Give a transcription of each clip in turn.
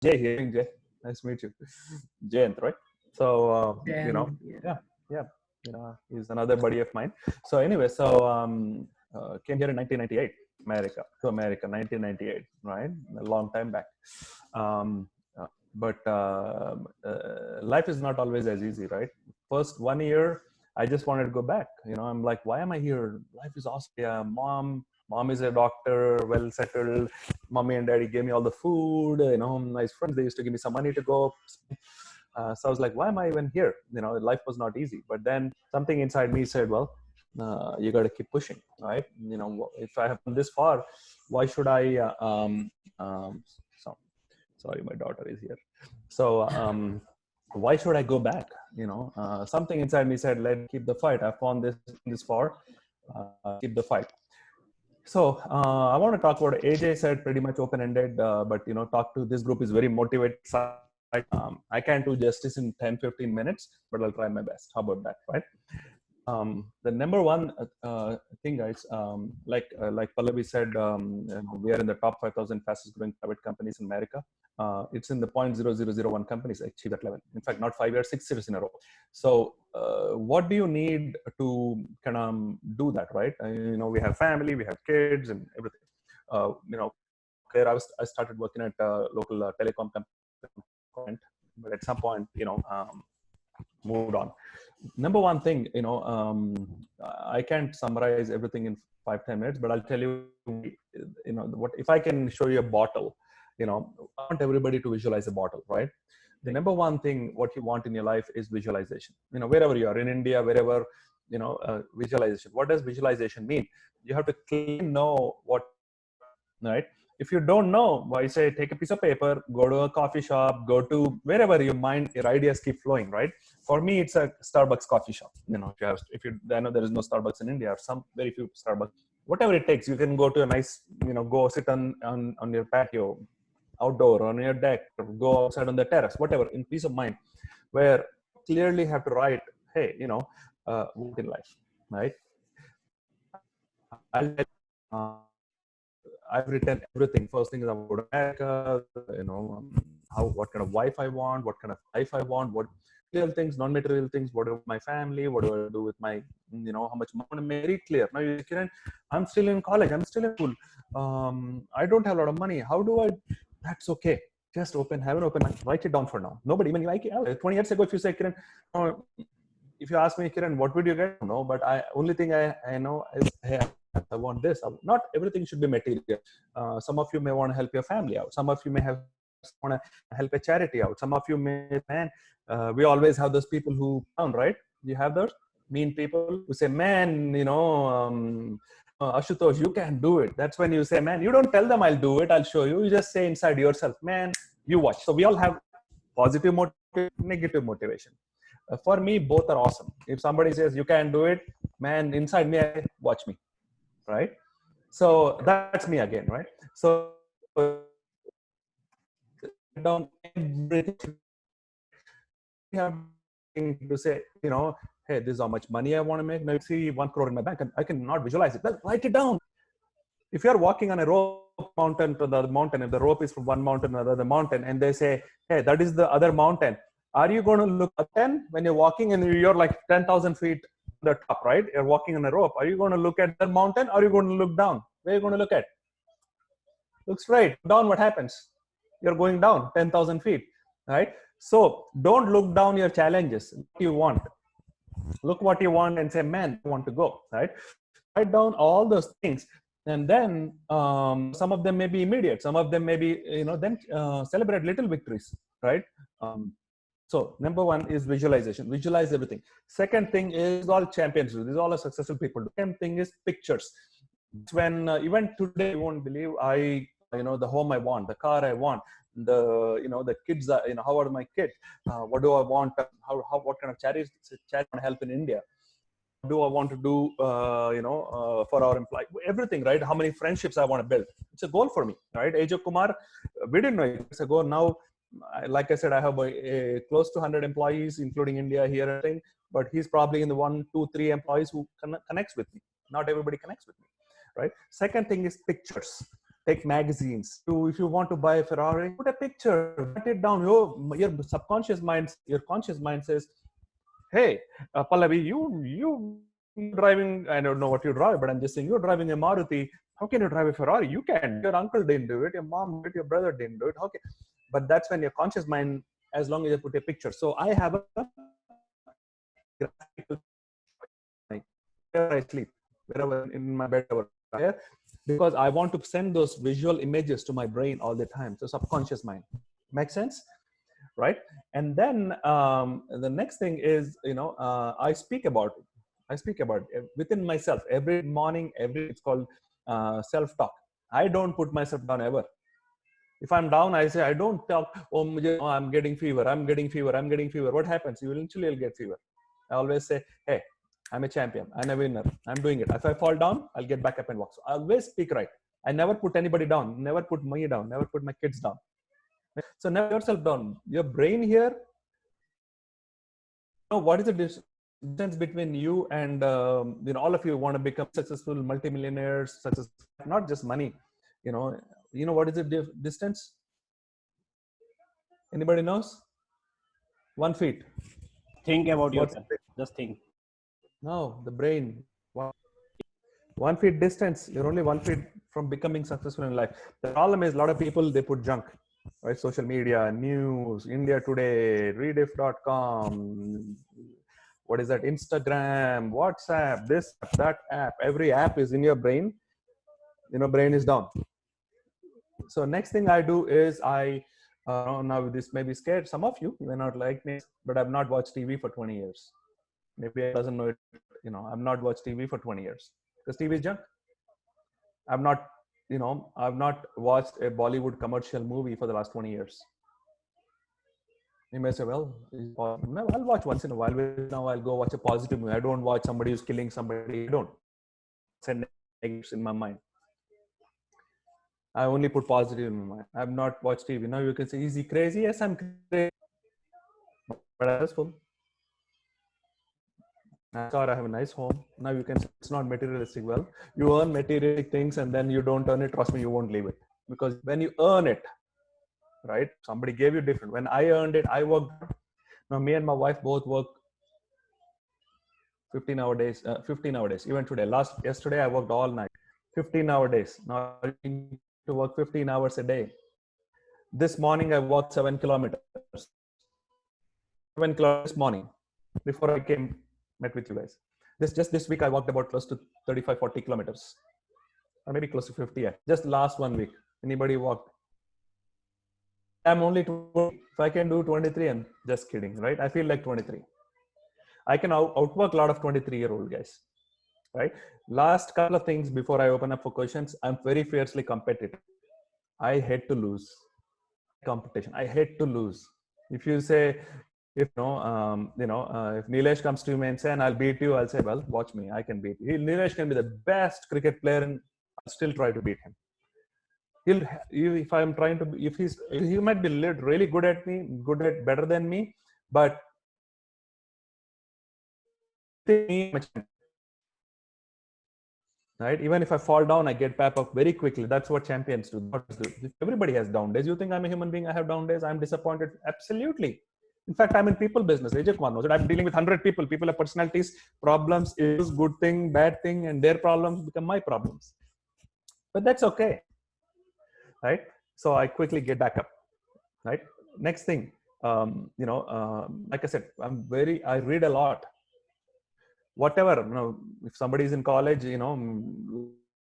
Jay here. Jay, nice to meet you. Jayant, right? So, Then, yeah. yeah, he's another buddy of mine. So anyway, came here in 1998, America, 1998, right? A long time back. Um, but life is not always as easy, right? First 1 year, I just wanted to go back. I'm like, why am I here? Life is awesome. Yeah, mom is a doctor, well settled. Mommy and daddy gave me all the food. Nice friends. They used to give me some money to go. So I was like, why am I even here? Life was not easy. But then something inside me said, well, you got to keep pushing, right? If I have come this far, why should I? So, sorry, my daughter is here. So why should I go back? Something inside me said, let keep the fight. I found this far, keep the fight. So I want to talk about, AJ said pretty much open-ended, but talk to this group is very motivated. I can't do justice in 10-15 minutes, but I'll try my best. How about that, right? The number one thing, guys, like Pallavi said, we are in the top 5,000 fastest growing private companies in America. It's in the 0.0001 companies achieve that level. In fact, not 5 years, 6 years in a row. So what do you need to kind of do that, right? We have family, we have kids and everything. There I started working at a local telecom company, but at some point, moved on. Number one thing, I can't summarize everything in 5-10 minutes, but I'll tell you, what if I can show you a bottle. I want everybody to visualize a bottle, right? The number one thing what you want in your life is visualization. Wherever you are in India, wherever, visualization. What does visualization mean? You have to clearly know what, right? If you don't know, why say take a piece of paper, go to a coffee shop, go to wherever your ideas keep flowing, right? For me, it's a Starbucks coffee shop. I know there is no Starbucks in India, or some very few Starbucks. Whatever it takes, you can go to a nice, go sit on your patio, outdoor, on your deck, or go outside on the terrace, whatever, in peace of mind, where clearly have to write, hey, what in life, right? I'll tell you, I've written everything. First thing is about America, what kind of wife I want, what kind of life I want, what material things, non-material things, what about my family, what do I do with my, how much money. I'm very clear. Now, Kiran, I'm still in college, I'm still in school. I don't have a lot of money. How do I? That's okay. Just have an open mind. Write it down for now. Nobody, even like 20 years ago, if you say, Kiran, if you ask me, Kiran, what would you get? No, but only thing I know is, hey, I want this. Not everything should be material. Some of you may want to help your family out. Some of you may want to help a charity out. Some of you may, we always have those people who down, right? You have those mean people who say, man, Ashutosh, you can't do it. That's when you say, man, you don't tell them I'll do it, I'll show you. You just say inside yourself, man, you watch. So we all have positive motivation, negative motivation. For me, both are awesome. If somebody says you can't do it, man, inside me, I watch me, right? So that's me again, right? So down everything you have to say, hey, this is how much money I want to make. Now you see 1 crore in my bank, and I cannot visualize it. Well, write it down. If you're walking on a rope mountain to the other mountain, if the rope is from one mountain to another mountain, and they say, hey, that is the other mountain, are you going to look up 10 when you're walking and you're like 10,000 feet the top, right? You're walking on a rope. Are you going to look at the mountain, or are you going to look down? Where are you going to look at? Look straight down. What happens? You're going down 10,000 feet, right? So don't look down your challenges. What you want, look what you want and say, man, I want to go, right? Write down all those things, and then some of them may be immediate, some of them may be, then celebrate little victories, right? So number one is visualization. Visualize everything. Second thing is all champions do. These all are successful people. Second thing is pictures. When even today, you won't believe, the home I want, the car I want, the kids, how are my kids? What do I want? What kind of charity want to help in India? Do I want to do, for our employee? Everything, right? How many friendships I want to build? It's a goal for me, right? AJ Kumar, we didn't know it's a goal. Now, like I said, I have close to 100 employees, including India here, but he's probably in the 1, 2, 3 employees who connects with me. Not everybody connects with me, right? Second thing is pictures. take magazines. If you want to buy a Ferrari, put a picture, write it down. Your subconscious mind, your conscious mind says, hey, Pallavi, you driving, I don't know what you drive, but I'm just saying you're driving a Maruti. How can you drive a Ferrari? You can. Your uncle didn't do it. Your mom did. Your brother didn't do it. Okay. But that's when your conscious mind, as long as you put a picture. So I have a graphical, where I sleep, wherever in my bed, because I want to send those visual images to my brain all the time. So subconscious mind. Make sense? Right? And then the next thing is, I speak about it. I speak about it within myself every morning. It's called self-talk. I don't put myself down ever. If I'm down, I say, I don't talk, I'm getting fever, I'm getting fever, I'm getting fever. What happens? You eventually will get fever. I always say, hey, I'm a champion, I'm a winner, I'm doing it. If I fall down, I'll get back up and walk. So I always speak right. I never put anybody down, never put me down, never put my kids down. So never yourself down. Your brain here, what is the distance between you and all of you want to become successful multimillionaires, not just money. What is the distance? Anybody knows? 1 feet. Think about yourself. Just think. No, the brain. 1 feet distance. You're only 1 feet from becoming successful in life. The problem is a lot of people, they put junk, right? Social media, news, India Today, rediff.com. What is that? Instagram, WhatsApp, this, that app. Every app is in your brain. Brain is down. So next thing I do is now this may be scared some of you may not like me, but I've not watched TV for 20 years. Maybe I doesn't know it. I've not watched TV for 20 years because TV is junk. I've not watched a Bollywood commercial movie for the last 20 years. You may say, well, I'll watch once in a while. Now I'll go watch a positive movie. I don't watch somebody who's killing somebody. I don't send negatives in my mind. I only put positive in my mind. I've not watched TV. Now you can say, is he crazy? Yes, I'm crazy. But I'm successful. I have a nice home. Now you can say it's not materialistic. Well, you earn materialistic things and then you don't earn it. Trust me, you won't leave it. Because when you earn it, right? Somebody gave you different. When I earned it, I worked. Now me and my wife both work 15-hour days. Even today, yesterday I worked all night. 15-hour days. Now I need to work 15 hours a day. This morning I walked 7 kilometers. 7 kilometers this morning before I met with you guys. This week I walked about close to 35-40 kilometers, or maybe close to 50. Yeah. Just last 1 week. Anybody walked? I'm only 20. If I can do 23, I'm just kidding, right? I feel like 23. I can outwork a lot of 23-year-old guys, right? Last couple of things before I open up for questions. I'm very fiercely competitive. I hate to lose. Competition. I hate to lose. If you say, if Nilesh comes to me and say, and I'll beat you, I'll say, well, watch me. I can beat you. Nilesh can be the best cricket player, and I'll still try to beat him. If I'm trying to, he might be really good at me, better than me, but right? Even if I fall down, I get back up very quickly. That's what champions do. Everybody has down days. You think I'm a human being? I have down days. I'm disappointed. Absolutely. In fact, I'm in people business. Ajay Kumar knows it. I'm dealing with 100 people. People have personalities, problems, issues, good thing, bad thing, and their problems become my problems. But that's okay, right? So I quickly get back up, right? Next thing, like I said, I read a lot. Whatever, if somebody is in college,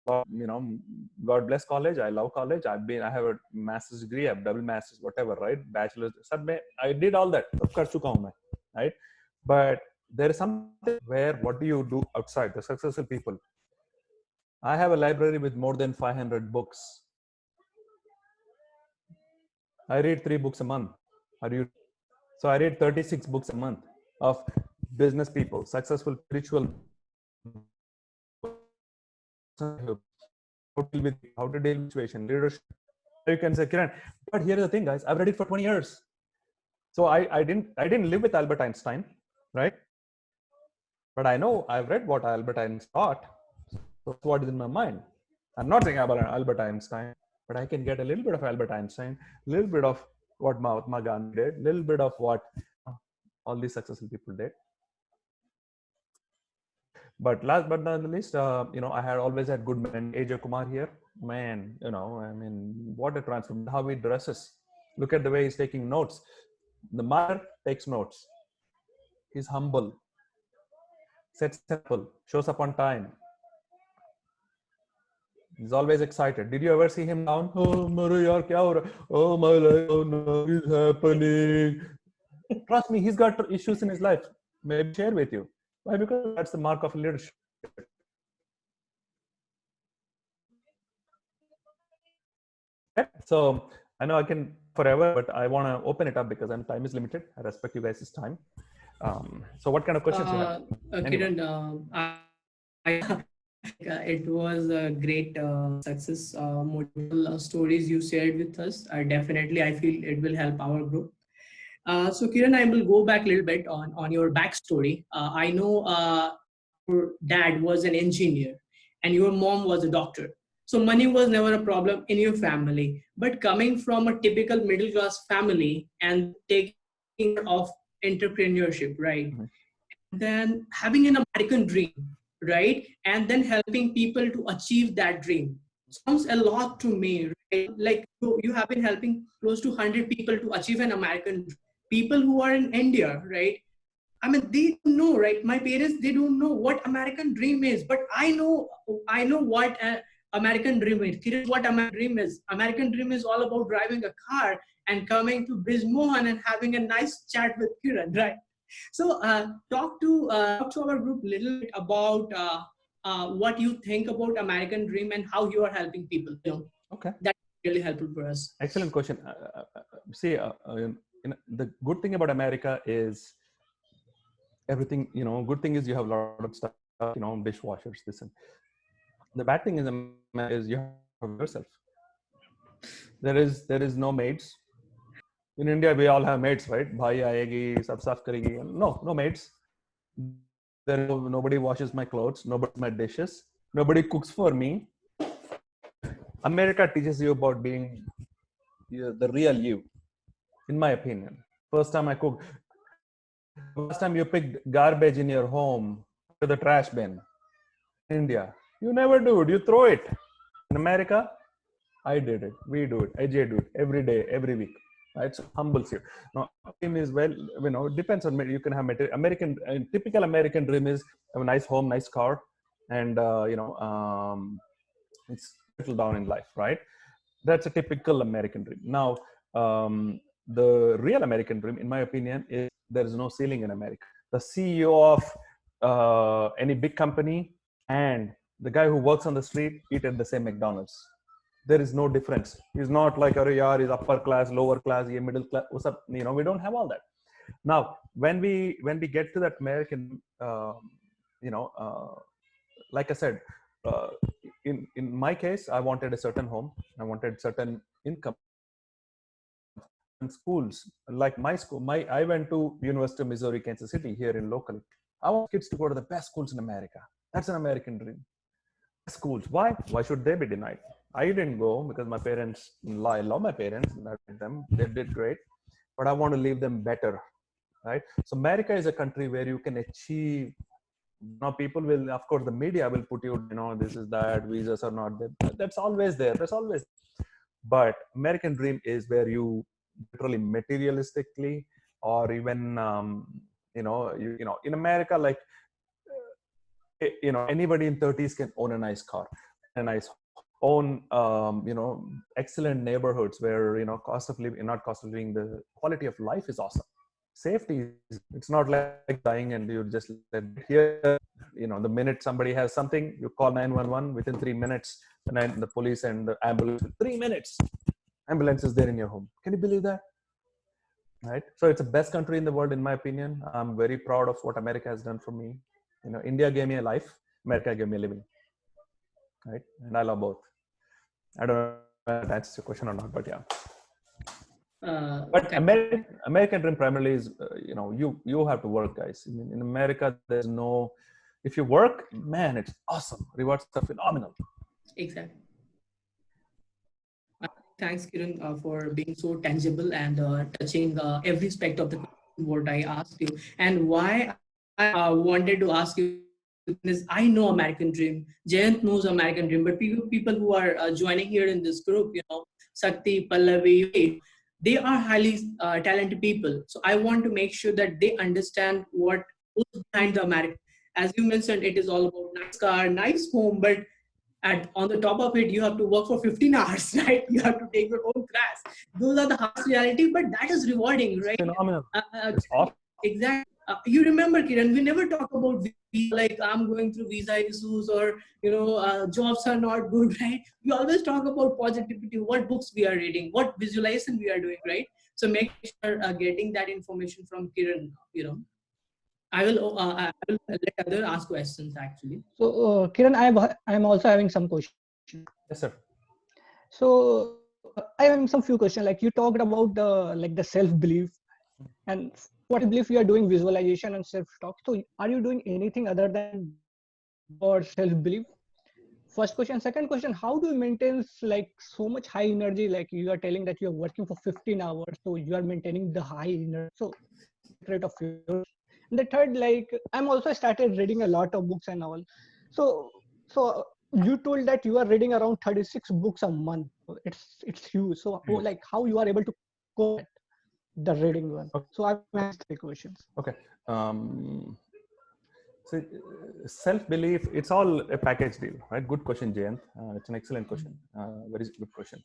God bless college. I love college. I have a master's degree, I have double master's, whatever, right? Bachelor's. I did all that. Right? But there is something where, what do you do outside? The successful people. I have a library with more than 500 books. I read 3 books a month. So I read 36 books a month of business people, successful spiritual, how to deal with situation, leadership. You can say, Kiran, but here's the thing, guys. I've read it for 20 years. So I didn't live with Albert Einstein, right? But I know I've read what Albert Einstein thought. So what is in my mind? I'm not saying about Albert Einstein. but I can get a little bit of Albert Einstein, a little bit of what Mahatma Gandhi did, a little bit of what all these successful people did. But last but not the least, I had always had good men. AJ Kumar here, man, I mean, what a transformation, how he dresses. Look at the way he's taking notes. The mother takes notes. He's humble, sets simple, shows up on time. He's always excited. Did you ever see him down? Oh, oh my life, oh no, it's happening. Trust me, he's got issues in his life. Maybe share with you. Why? Because that's the mark of leadership. So I know I can forever, but I want to open it up because time is limited. I respect you guys' time. So what kind of questions you have? Kiran, it was a great success, motivational stories you shared with us. Definitely, I feel it will help our group. So Kiran, I will go back a little bit on your backstory. I know your dad was an engineer and your mom was a doctor. So money was never a problem in your family. But coming from a typical middle class family and taking care of entrepreneurship, right? Mm-hmm. Then having an American dream, right? And then helping people to achieve that dream. Sounds a lot to me, right? Like you have been helping close to 100 people to achieve an American dream. People who are in India, right? I mean, they don't know, right? My parents, they don't know what American dream is, but I know what American dream is. Here's what American dream is. American dream is all about driving a car and coming to Bismohan and having a nice chat with Kiran, right? So talk to our group a little bit about what you think about American dream and how you are helping people. Okay, that's really helpful for us. Excellent question. See, the good thing about America is everything. Good thing is you have a lot of stuff. Dishwashers. This and the bad thing is you have yourself. There is no maids. In India, we all have maids, right? Bhai aayegi, sab saaf karegi. No maids. Nobody washes my clothes. Nobody my dishes. Nobody cooks for me. America teaches you about being the real you, in my opinion. First time I cooked. First time you picked garbage in your home to the trash bin. In India, you never do it. You throw it. In America, I did it. We do it. AJ do it every day, every week. Right? So humbles you. Now, dream is it depends on you can have American. Typical American dream is have a nice home, nice car, and it's settle down in life, right? That's a typical American dream. Now, the real American dream, in my opinion, is there is no ceiling in America. The CEO of any big company and the guy who works on the street eat at the same McDonald's. There is no difference. He's not like, he's upper class, lower class, middle class. We don't have all that. Now, when we get to that American, like I said, in my case, I wanted a certain home. I wanted certain income. And schools, like my school, I went to University of Missouri, Kansas City here in locally. I want kids to go to the best schools in America. That's an American dream. Schools. Why? Why should they be denied? I didn't go because my parents, I love my parents, they did great, but I want to leave them better, right? So America is a country where you can achieve. Now people will, of course, the media will put you, this is that, visas are not there. That's always there. That's always. But American dream is where you literally materialistically, or even, in America, like, anybody in 30s can own a nice car, a nice own, excellent neighborhoods where, cost of living, not cost of living, the quality of life is awesome. Safety, it's not like dying and you just let here, the minute somebody has something, you call 911 within 3 minutes, the police and the ambulance, 3 minutes, ambulance is there in your home. Can you believe that? Right? So it's the best country in the world, in my opinion. I'm very proud of what America has done for me. India gave me a life, America gave me a living, right? And I love both. I don't know if that answers your question or not, but yeah. But okay. American dream primarily is, you have to work, guys. In America, there's no, if you work, man, it's awesome. Rewards are phenomenal. Exactly. Thanks, Kiran, for being so tangible and touching every aspect of the question what I asked you. And why I wanted to ask you is I know American Dream. Jayant knows American Dream, but people who are joining here in this group, Sakti, Pallavi, they are highly talented people. So I want to make sure that they understand what goes behind the American. As you mentioned, it is all about nice car, nice home, but on the top of it, you have to work for 15 hours, right? You have to take your own class. Those are the harsh reality, but that is rewarding, right? Phenomenal. It's awesome. Exactly. You remember, Kiran, we never talk about visa, like I'm going through visa issues or, jobs are not good, right? We always talk about positivity, what books we are reading, what visualization we are doing, right? So make sure getting that information from Kiran, I will let other ask questions actually. So, Kiran, I'm also having some questions. Yes, sir. So, I have some few questions. Like you talked about the self belief, and what belief you are doing visualization and self talk. So, are you doing anything other than your self belief? First question. Second question: how do you maintain like so much high energy? Like you are telling that you are working for 15 hours, so you are maintaining the high energy. So, rate of yours. And the third, like I'm also started reading a lot of books and all. So you told that you are reading around 36 books a month. It's huge. So like how you are able to cope the reading one. Okay. So I'm asking three questions. Okay. So self-belief, it's all a package deal, right? Good question, Jayant. It's an excellent question. Very good question.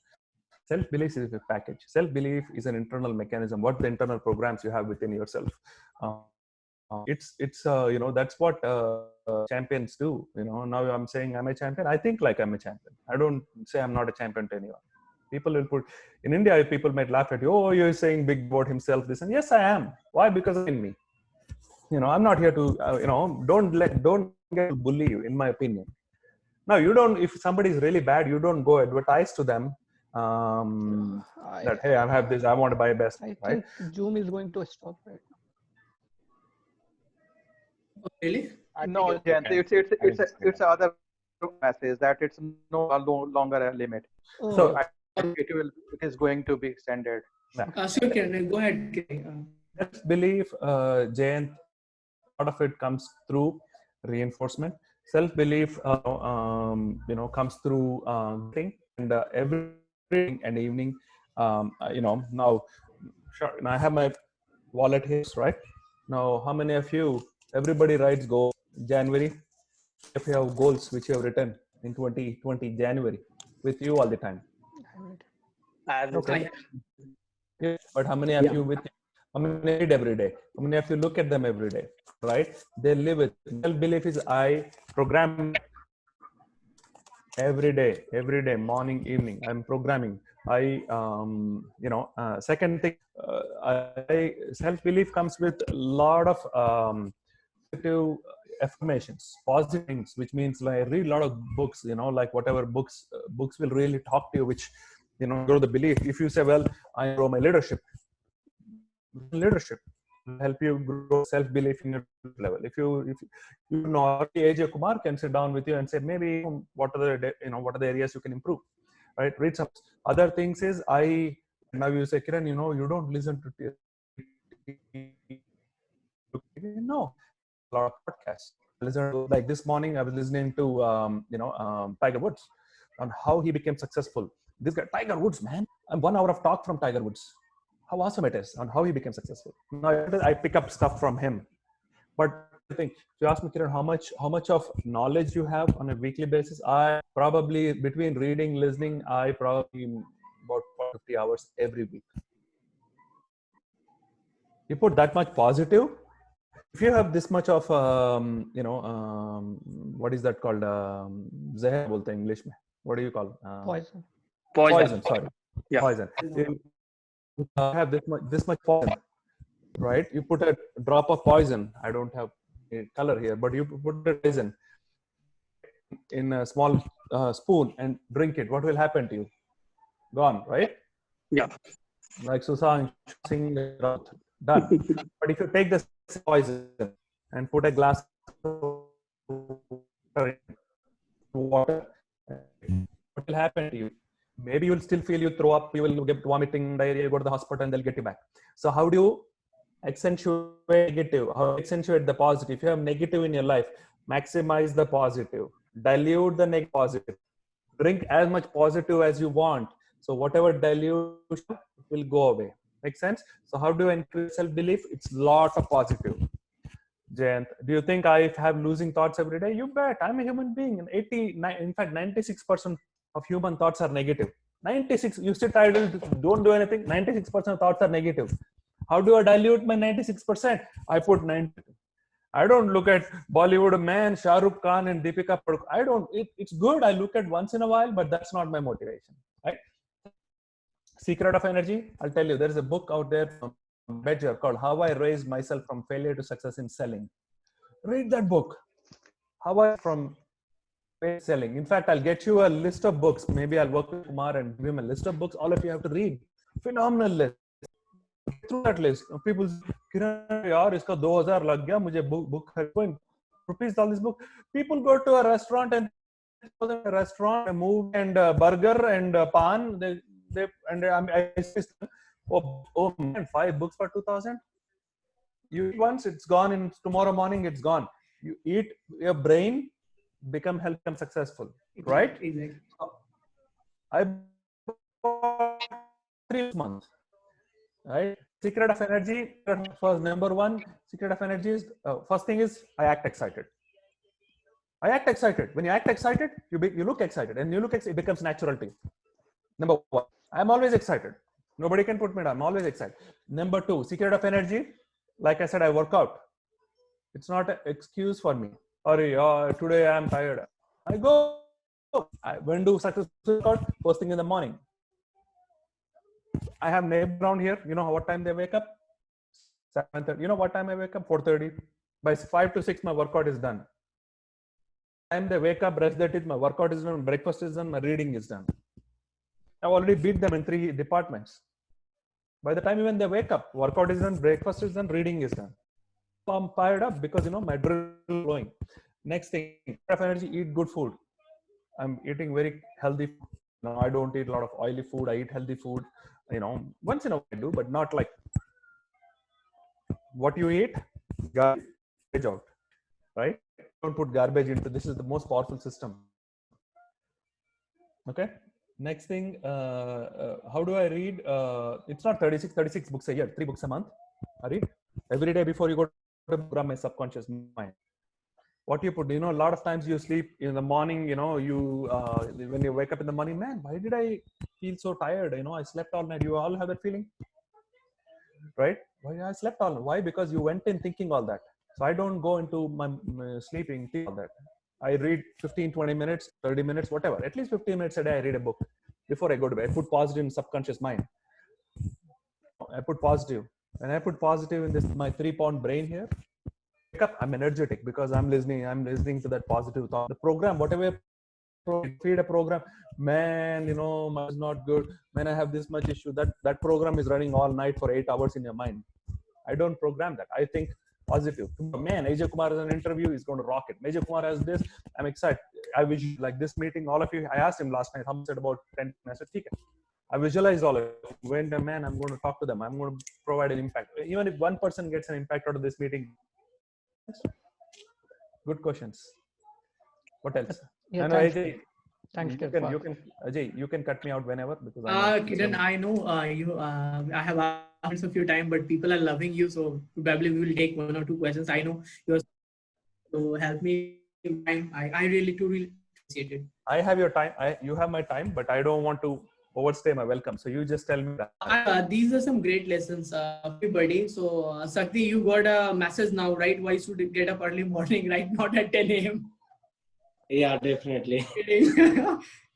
Self-belief is a package. Self-belief is an internal mechanism. What the internal programs you have within yourself. It's that's what champions do. Now I'm saying I'm a champion. I think like I'm a champion. I don't say I'm not a champion to anyone. People will put in India. People might laugh at you. Oh, you're saying big about himself. This and yes, I am. Why? Because in me. I'm not here to. Don't get to bully you. In my opinion. Now you don't. If somebody is really bad, you don't go advertise to them. That hey, I have this. I want to buy best. I right? think Zoom is going to stop right now. Really? No, Jayant, it's other message that it's no longer a limit. Oh. So it is going to be extended. Sure, Kiran, go ahead. Self-belief, Jayant, a lot of it comes through reinforcement. Self-belief, comes through thing and every morning and evening. Now, sure, and I have my wallet here, right? Now, how many of you? Everybody writes goals. January. If you have goals which you have written in 2020 January with you all the time. Okay. Yeah, but how many of you with? How many read every day? How many of you look at them every day? Right? They live with self-belief is I program every day, morning, evening. I'm programming. Second thing, self-belief comes with a lot of positive affirmations, positive things, which means like I read a lot of books, like whatever books will really talk to you, which, grow the belief. If you say, well, I grow my leadership will help you grow self-belief in your level. If you know, AJ Kumar can sit down with you and say, maybe what are the areas you can improve, right? Read some other things is now you say, Kiran, you don't listen to no, a lot of podcasts. Listen to, like this morning, I was listening to Tiger Woods on how he became successful. This guy, Tiger Woods, man, and 1 hour of talk from Tiger Woods. How awesome it is on how he became successful. Now I pick up stuff from him. But I think if you ask me, Kiran, how much of knowledge you have on a weekly basis, I probably between reading, listening, I probably about 50 hours every week. You put that much positive. If you have this much of what is that called? Zehar bolte English mein. What do you call? Poison. Sorry. Yeah. Poison. You have this much poison, right? You put a drop of poison. I don't have a color here, but you put a poison in a small spoon and drink it. What will happen to you? Gone, right? Yeah. Like Susan Singh, done. But if you take this poison and put a glass of water, what will happen to you? Maybe you'll still feel you throw up, you will get vomiting, diarrhea, you go to the hospital and they'll get you back. So how do you accentuate negative? How do you accentuate the positive? If you have negative in your life, maximize the positive, dilute the negative positive, drink as much positive as you want. So whatever dilution will go away. Make sense? So how do you increase self-belief? It's lot of positive. Jayant, do you think I have losing thoughts every day? You bet. I'm a human being. And 89, in fact, 96% of human thoughts are negative. 96. You sit idle, don't do anything. 96% of thoughts are negative. How do I dilute my 96%? I put 90. I don't look at Bollywood man, Shah Rukh Khan and Deepika Padukone. I don't. It's good. I look at once in a while, but that's not my motivation. Right? Secret of Energy. I'll tell you. There is a book out there from Badger called How I Raised Myself from Failure to Success in Selling. Read that book. How I from selling. In fact, I'll get you a list of books. Maybe I'll work with Kumar and give him a list of books. All of you have to read. Phenomenal list. Through that list, people Kiran, yaar, iska 2000 lag gaya, mujhe book rupees all this book. People go to a restaurant and move and burger and pan. They and I oh man, 5 books for 2000. You eat once, it's gone. In tomorrow morning, it's gone. You eat, your brain become healthy and successful, right? Exactly. I bought 3 months. Right? Secret of Energy. First, number one, secret of energy is first thing is I act excited. I act excited. When you act excited, you look excited, and you look excited, it becomes natural to you. Number one, I'm always excited. Nobody can put me down. I'm always excited. Number two, secret of energy. Like I said, I work out. It's not an excuse for me. Or today I'm tired. I go. When do successful workout? First thing in the morning. I have neighbors around here. You know what time they wake up? 7:30. You know what time I wake up? 4:30. By 5 to 6, my workout is done. Time they wake up, brush their teeth, my workout is done, breakfast is done, my reading is done. I've already beat them in 3 departments. By the time even they wake up, workout is done, breakfast is done, reading is done. So I'm fired up because my adrenaline is flowing. Next thing, of energy, eat good food. I'm eating very healthy food. No, I don't eat a lot of oily food. I eat healthy food. Once in a while I do, but not like what you eat, garbage out, right? Don't put garbage into. This is the most powerful system. Okay. Next thing, how do I read? It's not 36 books a year, 3 books a month. I read every day before you go to program my subconscious mind. What you put, a lot of times you sleep in the morning, when you wake up in the morning, man, why did I feel so tired? I slept all night. You all have that feeling, right? Why I slept all night? Why? Because you went in thinking all that. So I don't go into my sleeping thinking all that. I read 15, 20 minutes, 30 minutes, whatever. At least 15 minutes a day, I read a book before I go to bed. I put positive in subconscious mind. I put positive. And I put positive in this, my 3-pound brain here. Wake up, I'm energetic because I'm listening to that positive thought. The program, whatever feed a program, man, mine is not good. Man, I have this much issue. That program is running all night for 8 hours in your mind. I don't program that. I think positive. Man, Ajay Kumar has an interview. He's going to rock it. Ajay Kumar has this. I'm excited. I wish like this meeting, all of you. I asked him last night. How said about 10. I said, okay. I visualized all of it. When man, I'm going to talk to them. I'm going to provide an impact. Even if one person gets an impact out of this meeting. Good questions. What else? Yeah, Ajay, thanks. Ajay, you can cut me out whenever because Kiran, I know you. I have asked a few times, but people are loving you, so probably we will take 1 or 2 questions. I know you're so help me. I really appreciate it. I have your time. You have my time, but I don't want to overstay my welcome. So you just tell me that. These are some great lessons, everybody. So Sakti, you got a message now, right? Why should you get up early morning, right? Not at 10 a.m. Yeah, definitely.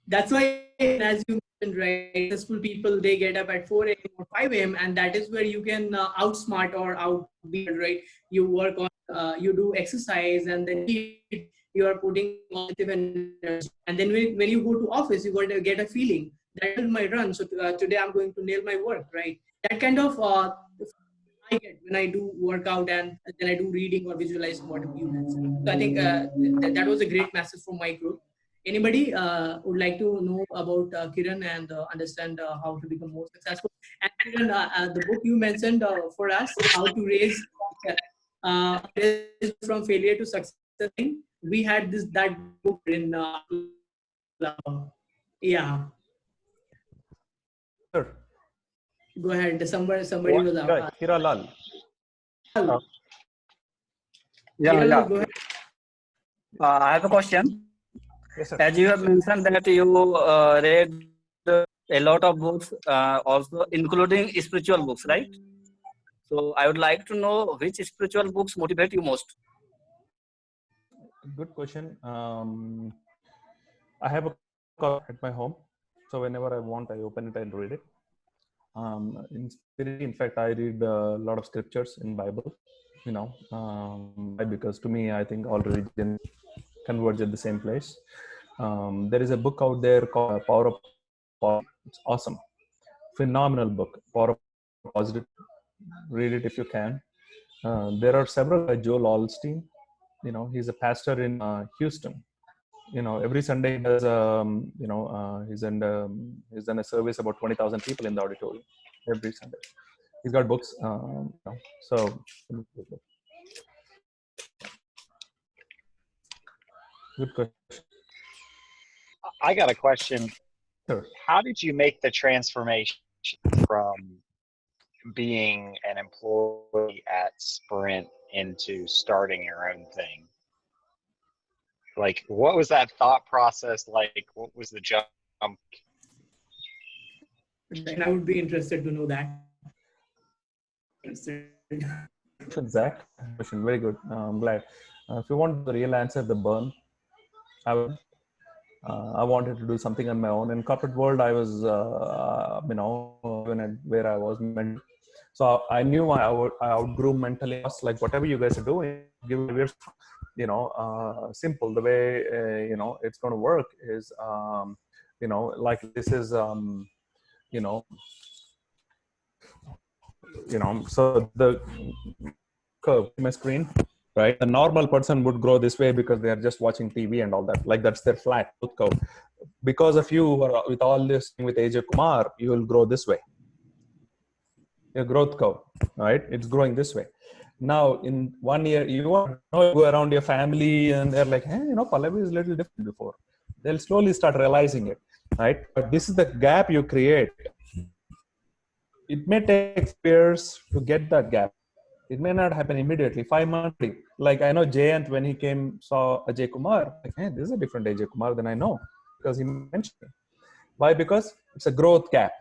That's why, as you mentioned, right, successful people, they get up at 4 a.m. or 5 a.m. and that is where you can outsmart or outbeat, right? You work on, you do exercise, and then you are putting positive energy. And then when you go to office, you got to get a feeling that is my run. So today I'm going to nail my work, right? That kind of I get when I do workout and then I do reading or visualize what you mentioned. So I think that was a great message from my group. Anybody would like to know about Kiran and understand how to become more successful? And Kiran, the book you mentioned for us, how to raise from failure to success. We had that book in yeah. Sure. Go ahead. Somebody was Yeah, Hira Lal. Yeah. Go ahead. I have a question. Yes, sir. As you have mentioned that you read a lot of books, also including spiritual books, right? So I would like to know which spiritual books motivate you most. Good question. I have a copy at my home, so whenever I want, I open it and read it. In fact, I read a lot of scriptures in Bible. Because to me, I think all religions converge at the same place. There is a book out there called Power of Positive. It's awesome, phenomenal book. Power of Positive. Read it if you can. There are several by Joel Osteen. He's a pastor in Houston. Every Sunday he does he's done a service about 20,000 people in the auditorium every Sunday. He's got books. So good question. I got a question. Sure. How did you make the transformation from being an employee at Sprint into starting your own thing? Like, what was that thought process like? What was the jump? And I would be interested to know that. Zach, question. Very good. I'm glad. If you want the real answer, the burn. I wanted to do something on my own. In corporate world, I was, where I was mental. So I knew I outgrew mentally. Like whatever you guys are doing, give it simple. The way it's going to work is, like this is, so the curve my screen, right? The normal person would grow this way because they are just watching TV and all that. Like that's their flat curve. Because of you, with all this with Ajay Kumar, you will grow this way. Your growth curve, right? It's growing this way. Now, in 1 year, you go around your family and they're like, hey, Pallavi is a little different before. They'll slowly start realizing it, right? But this is the gap you create. It may take years to get that gap. It may not happen immediately. 5 months. Like I know Jayant, when he saw Ajay Kumar, like, hey, this is a different Ajay Kumar than I know, because he mentioned it. Why? Because it's a growth gap.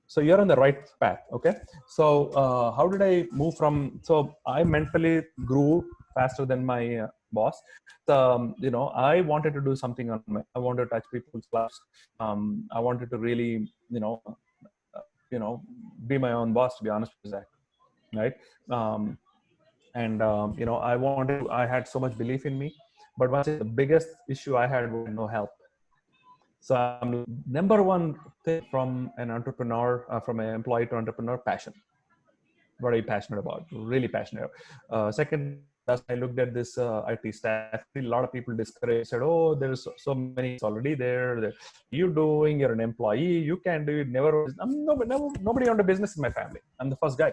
So you're on the right path. Okay. So how did I move from? So I mentally grew faster than my boss. I wanted to do something I wanted to touch people's lives. I wanted to really, be my own boss, to be honest with Zach. Right. I had so much belief in me, but the biggest issue I had was no help. So number one thing from an entrepreneur, from an employee to entrepreneur, passion. What are you passionate about? Really passionate. Second, I looked at this IT staff. A lot of people discouraged, said, "Oh, there's so many already there. You're an employee. You can do it. Never. Nobody owned a business in my family. I'm the first guy.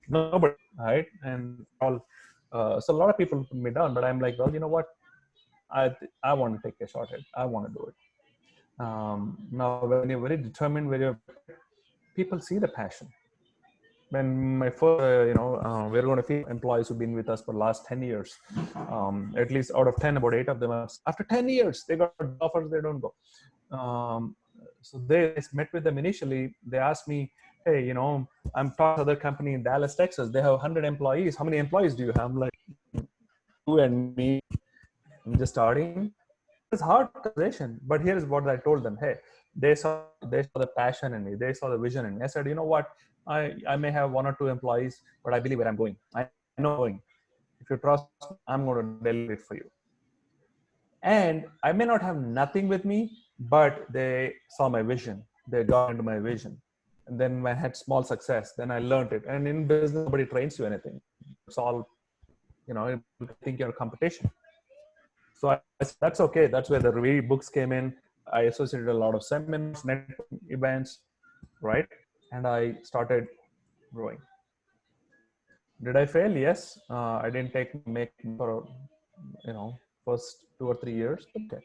Nobody, right? And all. So a lot of people put me down, but I'm like, well, you know what? I want to take a shot at it. I want to do it. Now, when you're very determined, people see the passion. When my first, we're going to feed employees who've been with us for the last 10 years. At least out of 10, about 8 of them, after 10 years, they got offers, they don't go. So they met with them initially. They asked me, hey, I'm talking to other company in Dallas, Texas. They have 100 employees. How many employees do you have? I'm like, you and me. I'm just starting. It's hard conversation, but here's what I told them. Hey, they saw the passion in me. They saw the vision in me. I said, you know what? I may have 1 or 2 employees, but I believe where I'm going. I know going. If you trust, I'm going to deliver it for you. And I may not have nothing with me, but they saw my vision. They got into my vision. And then when I had small success, then I learned it. And in business, nobody trains you anything. It's all, you think you're a competition. So I said, that's okay. That's where the read books came in. I associated a lot of seminars, networking events, right? And I started growing. Did I fail? Yes. I didn't make for, first 2 or 3 years. Okay.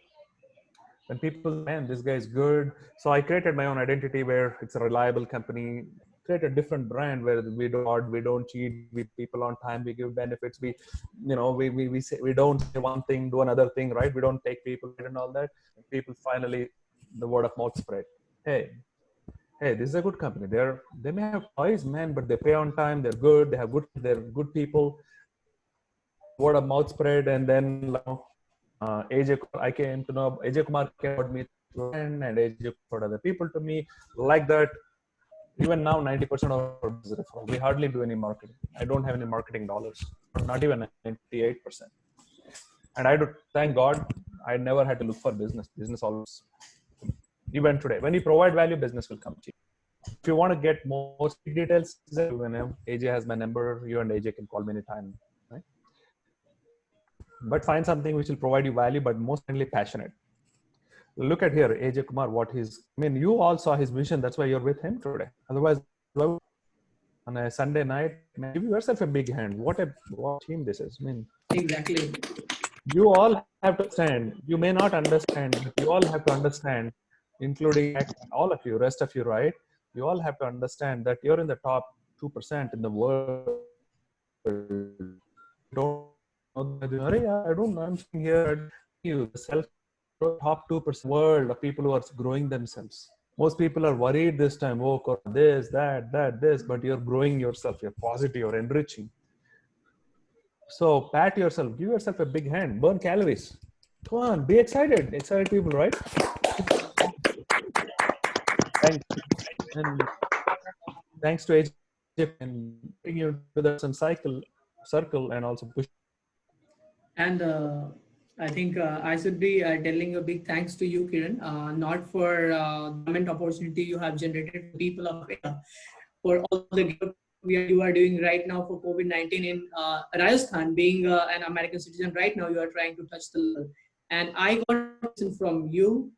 When people, man, this guy is good. So I created my own identity where it's a reliable company, create a different brand where we don't cheat, we people on time, we give benefits, we say, we don't say one thing, do another thing, right? We don't take people and all that. People finally, the word of mouth spread. Hey, this is a good company. They may have toys, man, but they pay on time. They're good. They're good people. Word of mouth spread, and then AJ, I came to know AJ Kumar came me and AJ for other people to me like that. Even now, 90% of our business is referral. We hardly do any marketing. I don't have any marketing dollars, not even 98%. And I do thank God I never had to look for business. Business always. Even today, when you provide value, business will come to you. If you want to get more details, AJ has my number. You and AJ can call me anytime, right? But find something which will provide you value, but mostly passionate. Look at here, AJ Kumar, you all saw his vision. That's why you're with him today. Otherwise, on a Sunday night, give yourself a big hand. What team this is. Exactly. You all have to understand. You may not understand, but you all have to understand, including all of you, rest of you, right? You all have to understand that you're in the top 2% in the world. Don't know. I don't know. I'm sitting here. You self top 2% world of people who are growing themselves. Most people are worried this time. Oh, this, that, this. But you're growing yourself. You're positive. You're enriching. So pat yourself. Give yourself a big hand. Burn calories. Come on. Be excited. Excited people, right? Thanks to AJ and bring you to the circle and also push. And I think I should be telling a big thanks to you, Kiran, not for the government opportunity you have generated for people of India, for all the good you are doing right now for COVID-19 in Rajasthan. Being an American citizen right now, you are trying to touch the level. And I got a question from you,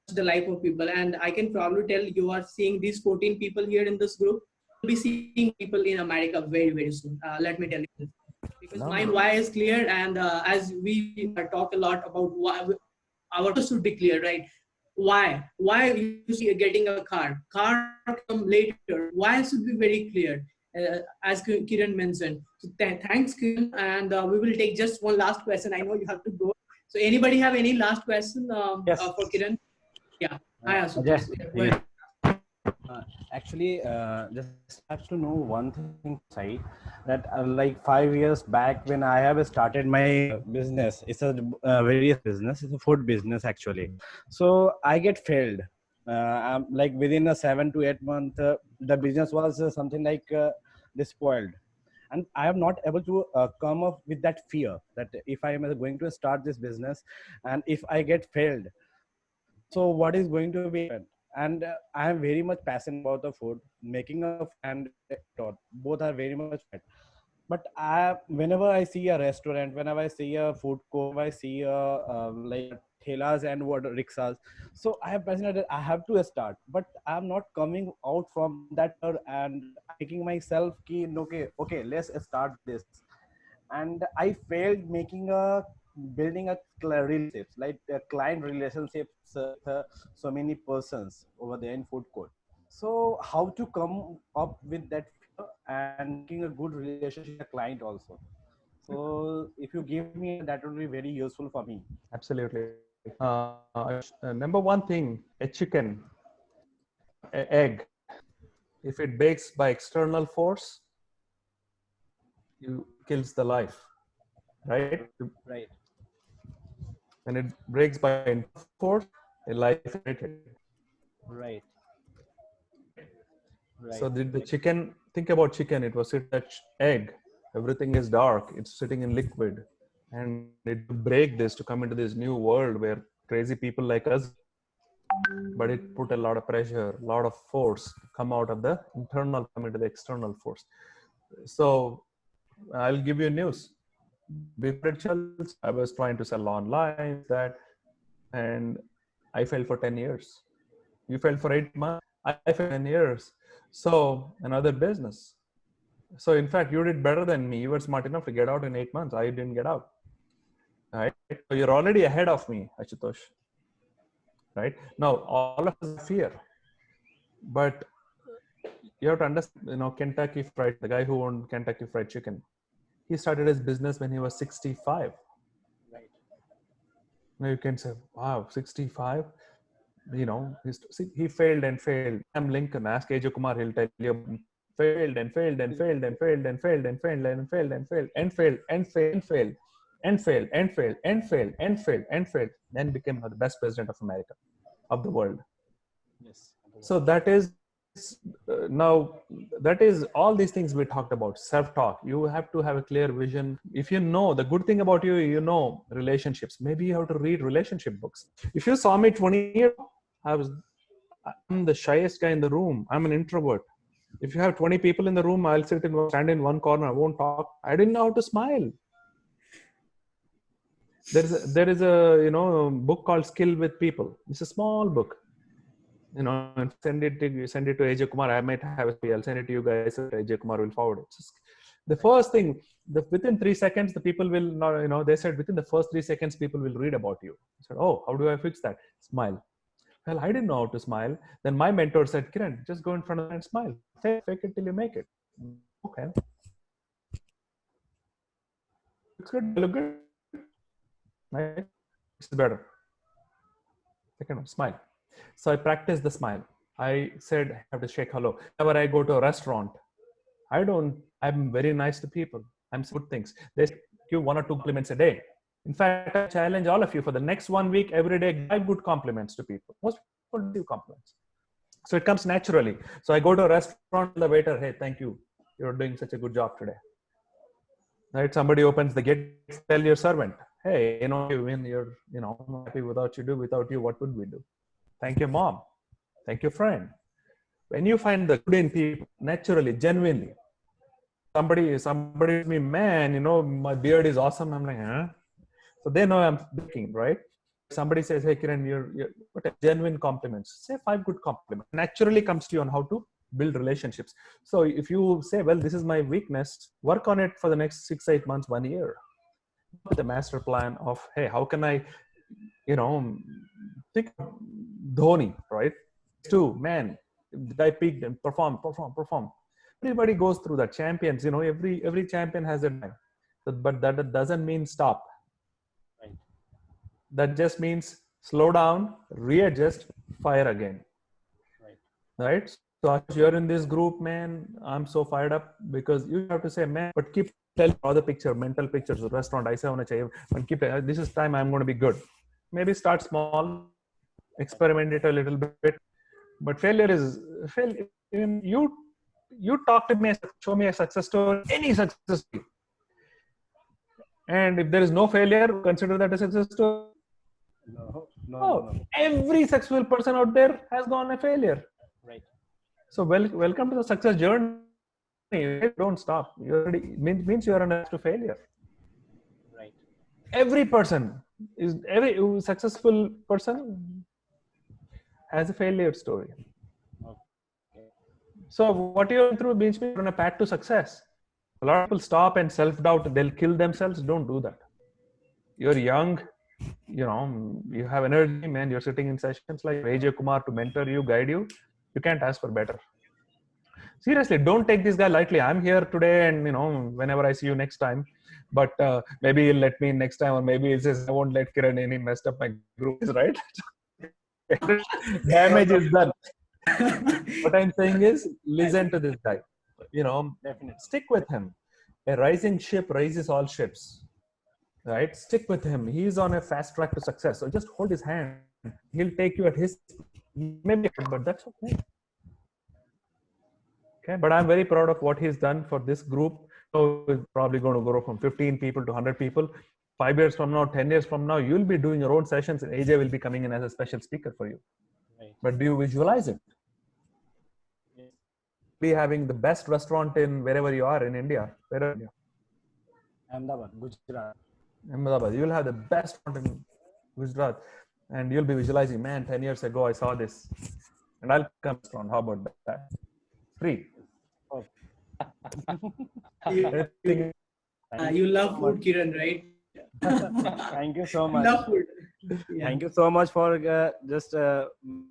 the life of people. And I can probably tell you are seeing these 14 people here in this group. You'll be seeing people in America very, very soon. Let me tell you this. Because my why is clear, and as we talk a lot about why, our purpose should be clear, right? Why you see getting a car come later? Why should be very clear, as Kiran mentioned. So thanks, Kiran, and we will take just one last question. I know you have to go. So anybody have any last question Yes. for Kiran? Yeah. Yes. Actually, just have to know one thing, Sai, that like 5 years back when I have started my business, it's a various business, it's a food business actually. So I get failed. I'm like within a 7 to 8 month, the business was something like despoiled. And I am not able to come up with that fear that if I am going to start this business and if I get failed, so what is going to be? And I am very much passionate about the food, making a food and both are very much fat. But whenever I see a restaurant, whenever I see a food court, I see like thelas and what rickshaws, so I am passionate that I have to start, but I am not coming out from that and making myself keen. Okay, let's start this. And I failed building a relationships, like client relationships, so many persons over there in food court. So how to come up with that and making a good relationship with the client also. So if you give me that would be very useful for me. Absolutely. Number one thing, a chicken, egg, if it bakes by external force, you kills the life, right? Right. When it breaks by internal force, a life is created. Right. Right. So did the chicken, think about chicken, it was sitting that egg, everything is dark, it's sitting in liquid, and it break this to come into this new world where crazy people like us, but it put a lot of pressure, a lot of force to come out of the internal, come into the external force. So I'll give you news. before itself, I was trying to sell online, that, and I failed for 10 years. You failed for 8 months. I failed 10 years. So another business. So in fact, you did better than me. You were smart enough to get out in 8 months. I didn't get out. Right? So you're already ahead of me, Ashutosh. Right? Now, all of us fear. But you have to understand, you know, Kentucky Fried, the guy who owned Kentucky Fried Chicken, he started his business when he was 65. Right. Now you can say, wow, 65? You know, he failed and failed. I'm Lincoln, ask AJ Kumar, he'll tell you, failed and failed and failed and failed and failed and failed and failed and failed and failed and failed and failed and failed and failed and failed and failed and failed, then became the best president of America, of the world. Yes. So that is now, that is all these things we talked about. Self-talk. You have to have a clear vision. If you know the good thing about you, you know relationships. Maybe you have to read relationship books. If you saw me 20 years ago, I'm the shyest guy in the room. I'm an introvert. If you have 20 people in the room, I'll stand in one corner. I won't talk. I didn't know how to smile. There is a book called Skill with People. It's a small book. You know, and send it to AJ Kumar. I might have it. I'll send it to you guys. AJ Kumar will forward it. The first thing, within 3 seconds, the people will not. You know, they said within the first 3 seconds, people will read about you. I said, oh, how do I fix that? Smile. Well, I didn't know how to smile. Then my mentor said, Kiran, just go in front of them and smile. Fake it till you make it. Okay. Looks good. Look good. Nice. It's better. Second one, smile. So I practiced the smile. I said, I have to shake hello. Whenever I go to a restaurant, I'm very nice to people. I'm good things. They give 1 or 2 compliments a day. In fact, I challenge all of you for the next 1 week, every day, give good compliments to people. Most people do compliments. So it comes naturally. So I go to a restaurant, the waiter, hey, thank you. You're doing such a good job today. Right? Somebody opens the gate, tell your servant, hey, when you're, I'm happy without you, what would we do? Thank you, mom. Thank you, friend. When you find the good in people, naturally, genuinely, somebody me, man, my beard is awesome. I'm like, huh? So they know I'm thinking, right? Somebody says, hey, Kiran, you're what a genuine compliments. Say 5 good compliments. Naturally comes to you on how to build relationships. So if you say, well, this is my weakness, work on it for the next 6-8 months, 1 year. With a master plan of, hey, how can I, think Dhoni, right? 2, man, the guy peaked and perform. Everybody goes through that. Champions, every champion has a time. But that doesn't mean stop. Right. That just means slow down, readjust, fire again. Right? So you're in this group, man, I'm so fired up because you have to say, man, but keep telling other picture, mental pictures, restaurant, I say, and keep, this is time I'm going to be good. Maybe start small, experiment it a little bit, but failure. You talk to me, show me a success story, any success story. And if there is no failure, consider that a success story. No. Every successful person out there has gone a failure. Right. So welcome to the success journey. Don't stop. You already means you are on a path to failure. Right. Every successful person has a failure story. Okay. So what you're going through means you're on a path to success. A lot of people stop and self-doubt. They'll kill themselves. Don't do that. You're young. You have energy, man. You're sitting in sessions like AJ Kumar to mentor you, guide you. You can't ask for better. Seriously, don't take this guy lightly. I'm here today, and whenever I see you next time, but maybe you'll let me in next time, or maybe it says I won't let Kiran in. He messed up my group, right? Damage is done. What I'm saying is, listen to this guy. Definitely. Stick with him. A rising ship raises all ships. Right? Stick with him. He's on a fast track to success. So just hold his hand. He'll take you at his maybe, but that's okay. Okay, but I'm very proud of what he's done for this group. So it's probably going to grow from 15 people to 100 people. 5 years from now, 10 years from now, you'll be doing your own sessions, and AJ will be coming in as a special speaker for you. Right. But do you visualize it? Be having the best restaurant in wherever you are in India. Ahmedabad, Gujarat. Ahmedabad. You will have the best font in Gujarat, and you'll be visualizing, man, 10 years ago I saw this, and I'll come restaurant. How about that? Free. Oh, You, Anything- thank you you love so food, much. Kiran, right? Thank you so You much. love food. Yeah. Thank you so much for just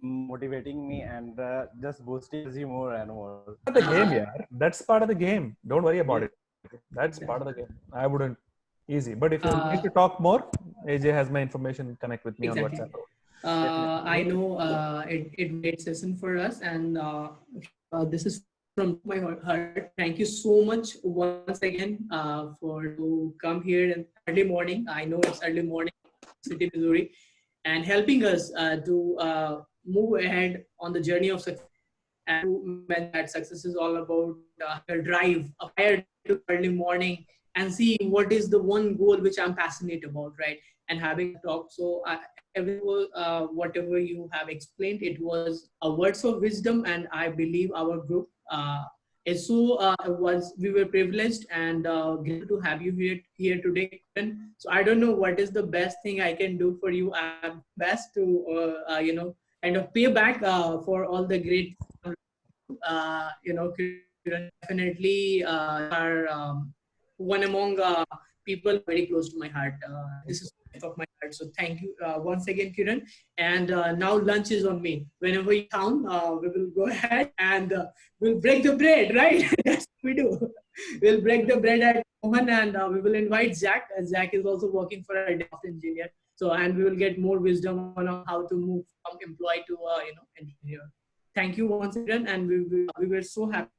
motivating me and just boosting you more and more. Part of the game, yeah. That's part of the game. Don't worry about it. That's part of the game. I wouldn't easy. But if you need to talk more, AJ has my information. Connect with me on Exactly. WhatsApp. I know it made session for us, and this is from my heart. Thank you so much once again for to come here in early morning. I know it's early morning, City, Missouri, and helping us to move ahead on the journey of success. And that success is all about a drive, a fire to early morning, and see what is the one goal which I'm passionate about, right? And having a talk. So whatever you have explained, it was a words of wisdom, and I believe our group is so we were privileged and grateful to have you here today. So I don't know what is the best thing I can do for you. I'm best to kind of pay back for all the great definitely are one among people very close to my heart. This is of my heart. So thank you once again, Kiran. And now lunch is on me. Whenever you come, we will go ahead and we'll break the bread, right? That's what we do. We'll break the bread at Mohan, and we will invite Zach. Zach is also working for a DevOps engineer. So, and we will get more wisdom on how to move from employee to engineer. Thank you once again, and we were so happy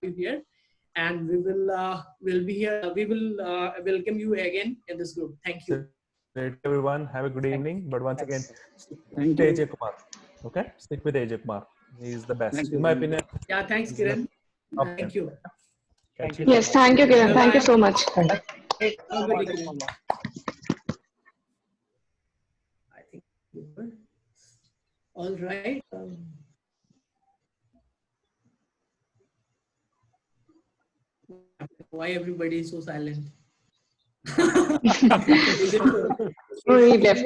to be here, and we'll be here. We will welcome you again in this group. Thank you. Great, everyone. Have a good evening. But once again, stick Thank with AJ Kumar. Okay, stick with AJ Kumar. He's the best, in my opinion. Yeah, thanks, Kiran. Thank you. Catch you Yes, thank you, Kiran. Thank you so much. I think all right. Why everybody is so silent? He left.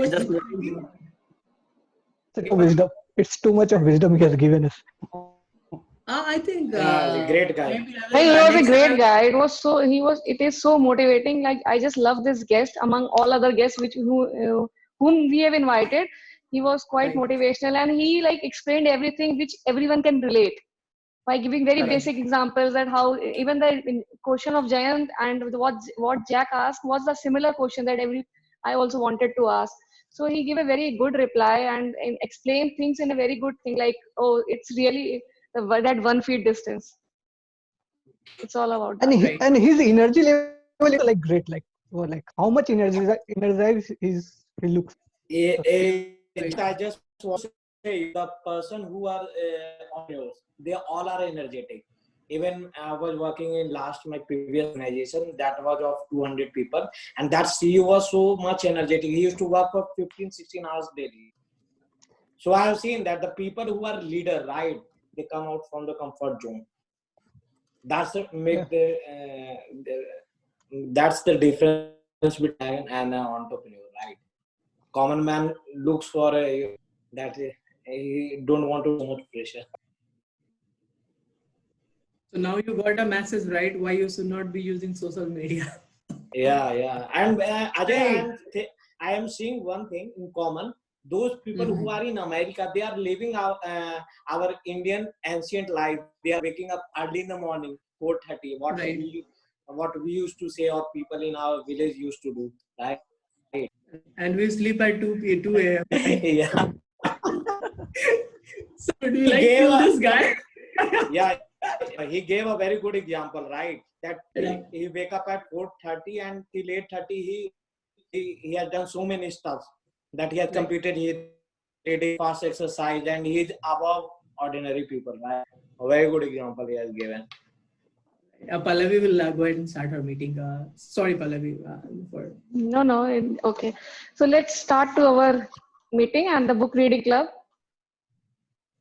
Wisdom. It's too much of wisdom he has given us. I think great guy. Hey, he was a great guy. It is so motivating. Like, I just love this guest among all other guests whom we have invited. He was quite Right. motivational, and he like explained everything which everyone can relate by giving very Correct. basic examples, that how even the question of Jayant and what Jack asked was the similar question that I also wanted to ask. So he gave a very good reply and explained things in a very good thing, like, oh, it's really that 1 feet distance. It's all about And that. Right. and his energy level is like great. Like, or like how much energized he looks. I just want to say the person who are entrepreneurs, they all are energetic. Even I was working in my previous organization that was of 200 people, and that CEO was so much energetic. He used to work for 15-16 hours daily. So I have seen that the people who are leader, right, they come out from the comfort zone. That's that's the difference between an entrepreneur, right? Common man looks for that he don't want too much pressure. So now you got a message, right? Why you should not be using social media. Yeah. And Ajay, I am seeing one thing in common. Those people who are in America, they are living our Indian ancient life. They are waking up early in the morning, 4:30. What we used to say, or people in our village used to do, right? And we sleep at 2 a.m. Yeah. So do you like kill this guy? Yeah, he gave a very good example, right? That he wake up at 4:30 and till 8:30 he has done so many stuff that he has completed. He did fast exercise and he is above ordinary people, right? A very good example he has given. Pallavi will go ahead and start her meeting. Sorry, Pallavi. No, okay. So let's start to our meeting and the book reading club.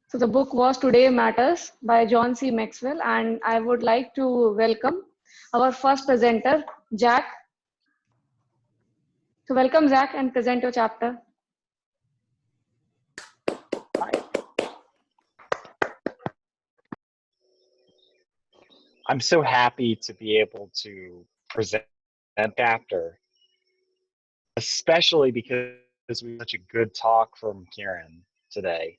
So the book was Today Matters by John C. Maxwell, and I would like to welcome our first presenter, Jack. So welcome, Zach, and present your chapter. I'm so happy to be able to present that chapter, especially because we had such a good talk from Kieran today.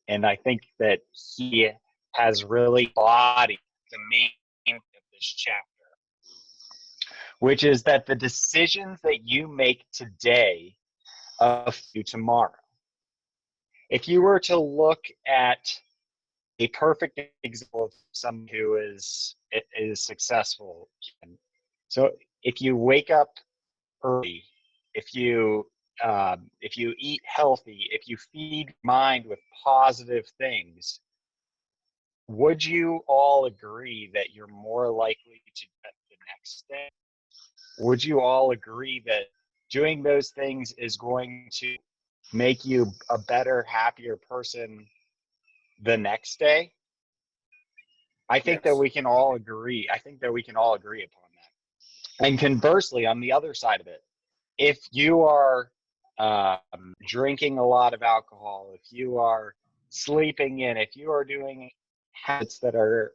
And I think that he has really embodied the main theme of this chapter, which is that the decisions that you make today affect you tomorrow. If you were to look at a perfect example of someone who is successful, so if you wake up early, if you eat healthy, if you feed your mind with positive things, would you all agree that you're more likely to get the next day? Would you all agree that doing those things is going to make you a better, happier person the next day? I think that we can all agree. I think that we can all agree upon that. And conversely, on the other side of it, if you are drinking a lot of alcohol, if you are sleeping in, if you are doing habits that are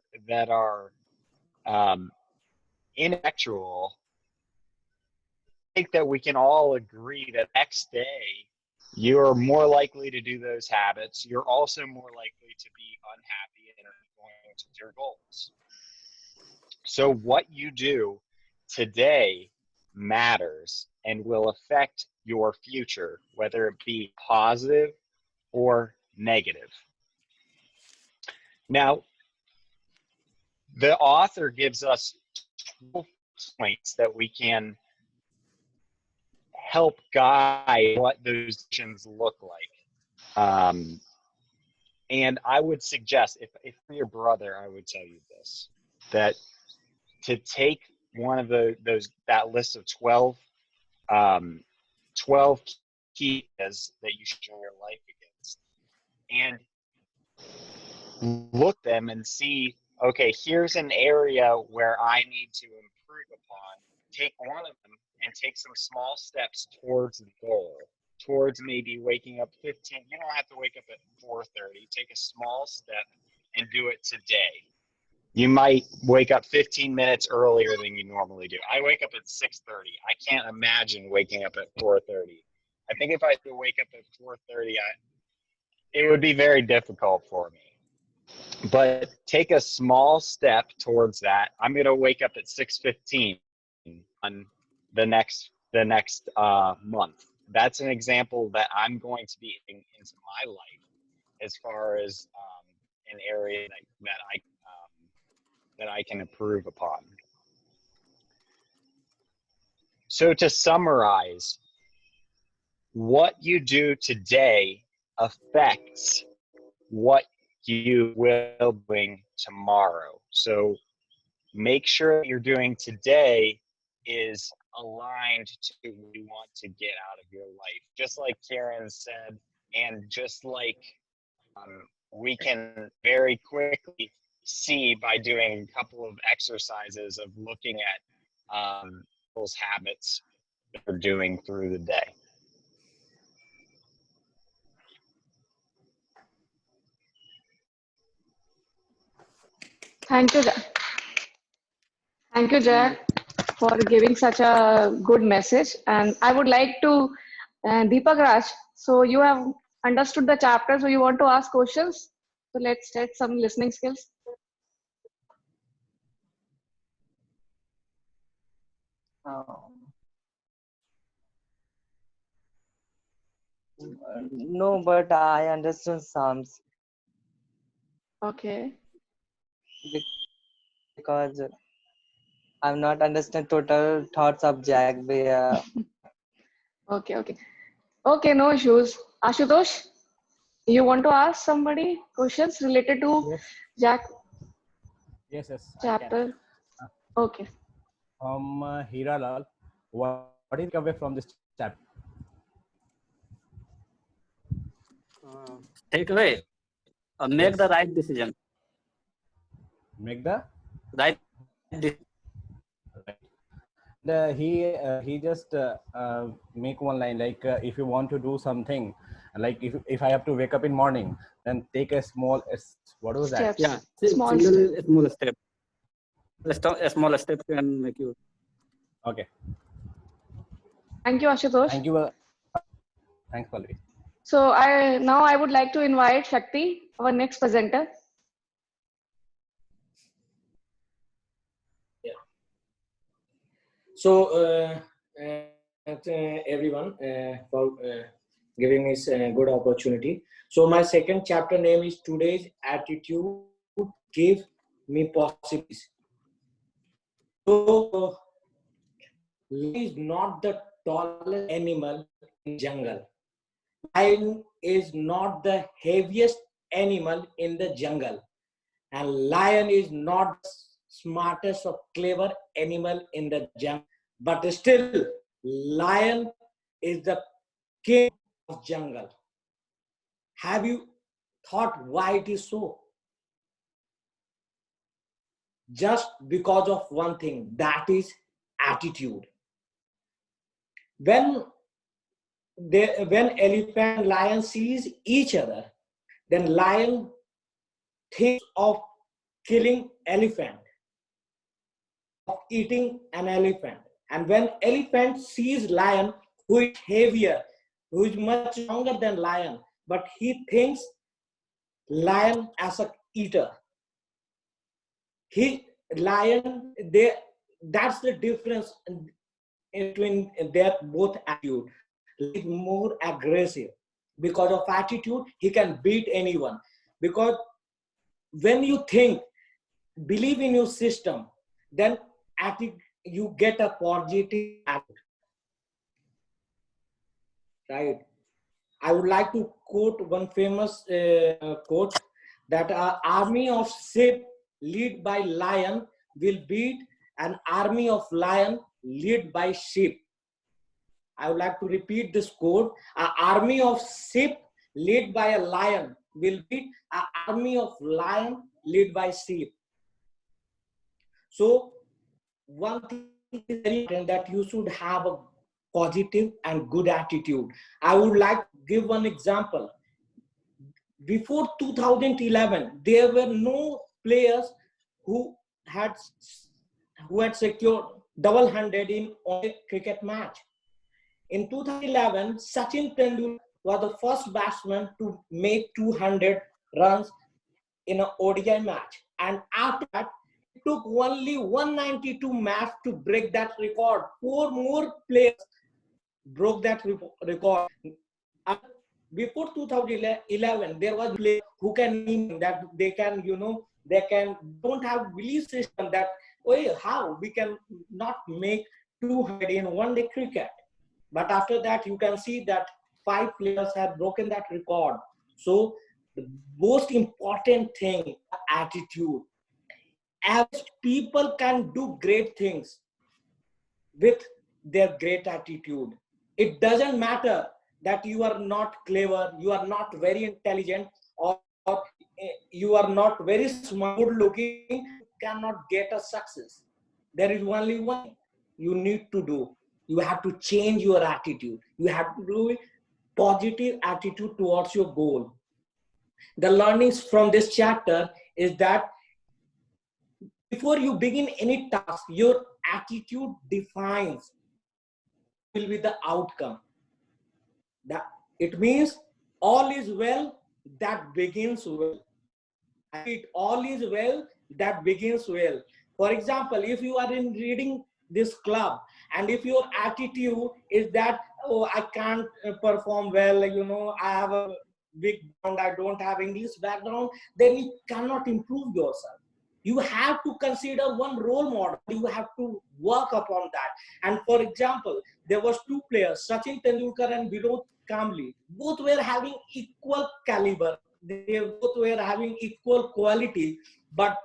ineffectual, I think that we can all agree that next day you are more likely to do those habits. You're also more likely to be unhappy and are going to your goals. So what you do today matters and will affect your future, whether it be positive or negative. Now, the author gives us 12 points that we can help guide what those decisions look like. And I would suggest, if you're your brother, I would tell you this, that to take one of that list of 12 key areas that you should share your life against, and look them and see, okay, here's an area where I need to improve upon. Take one of them and take some small steps towards the goal, towards maybe waking up 15. You don't have to wake up at 4:30. Take a small step and do it today. You might wake up 15 minutes earlier than you normally do. I wake up at 6:30. I can't imagine waking up at 4:30. I think if I had to wake up at 4:30, it would be very difficult for me. But take a small step towards that. I'm going to wake up at 6:15 on the next month. That's an example that I'm going to be into my life as far as an area that I can improve upon. So to summarize, what you do today affects what you will bring tomorrow. So make sure you're doing today is aligned to what you want to get out of your life. Just like Kieran said, and just like we can very quickly see by doing a couple of exercises of looking at those habits that we're doing through the day. Thank you, Jack. Thank you, Jack, for giving such a good message. And I would like to, Deepak Raj, so you have understood the chapter, so you want to ask questions? So let's test some listening skills. No, but I understood some Okay. because I've not understood total thoughts of Jack. Okay, no issues. Ashutosh, you want to ask somebody questions related to Jack Yes, chapter? Okay. Hira Lal, what is the takeaway from this chapter? Take away. Make the right decision. Make the Right decision. Right. He just make one line like if you want to do something, like if I have to wake up in morning, then take a small what was that? Yeah, Steps. Small single steps. small step. A small step can make you. Okay. Thank you, Ashutosh. Thank you. Thanks, Pallavi. So I would like to invite Shakti, our next presenter. Yeah. So everyone for giving me a good opportunity. So my second chapter name is Today's Attitude Give Me Possibilities. So lion is not the tallest animal in jungle. Lion is not the heaviest animal in the jungle. And lion is not the smartest or clever animal in the jungle. But still, lion is the king of jungle. Have you thought why it is so? Just because of one thing, that is attitude. When elephant and lion sees each other, then lion thinks of killing elephant, of eating an elephant. And when elephant sees lion who is heavier, who is much stronger than lion, but he thinks lion as a eater. That's the difference between their both attitude. Is more aggressive. Because of attitude, he can beat anyone. Because when you think, believe in your system, then you get a positive attitude. Right? I would like to quote one famous quote that an army of sheep led by lion will beat an army of lion led by sheep. I would like to repeat this quote. An army of sheep led by a lion will beat an army of lion led by sheep. So one thing is very important, that you should have a positive and good attitude. I would like to give one example. Before 2011, there were no players who had secured double-handed in a cricket match. In 2011, Sachin Tendulkar was the first batsman to make 200 runs in an ODI match. And after that, it took only 192 matches to break that record. 4 more players broke that record. Before 2011, there was players who can mean that they can, don't have belief system that, oh, how we can not make 200 in one day cricket. But after that, you can see that 5 players have broken that record. So the most important thing, attitude. Average people can do great things with their great attitude. It doesn't matter that you are not clever, you are not very intelligent, or you are not very smart, good looking, you cannot get a success. There is only one thing you need to do. You have to change your attitude. You have to do a positive attitude towards your goal. The learnings from this chapter is that before you begin any task, your attitude defines will be the outcome. That it means all is well that begins well. All is well that begins well. For example, if you are in reading this club and if your attitude is that, oh, I can't perform well, I have a big background, I don't have English background, then you cannot improve yourself. You have to consider one role model. You have to work upon that. And for example, there was 2 players, Sachin Tendulkar and Vinod Kambli. Both were having equal caliber. They both were having equal quality. But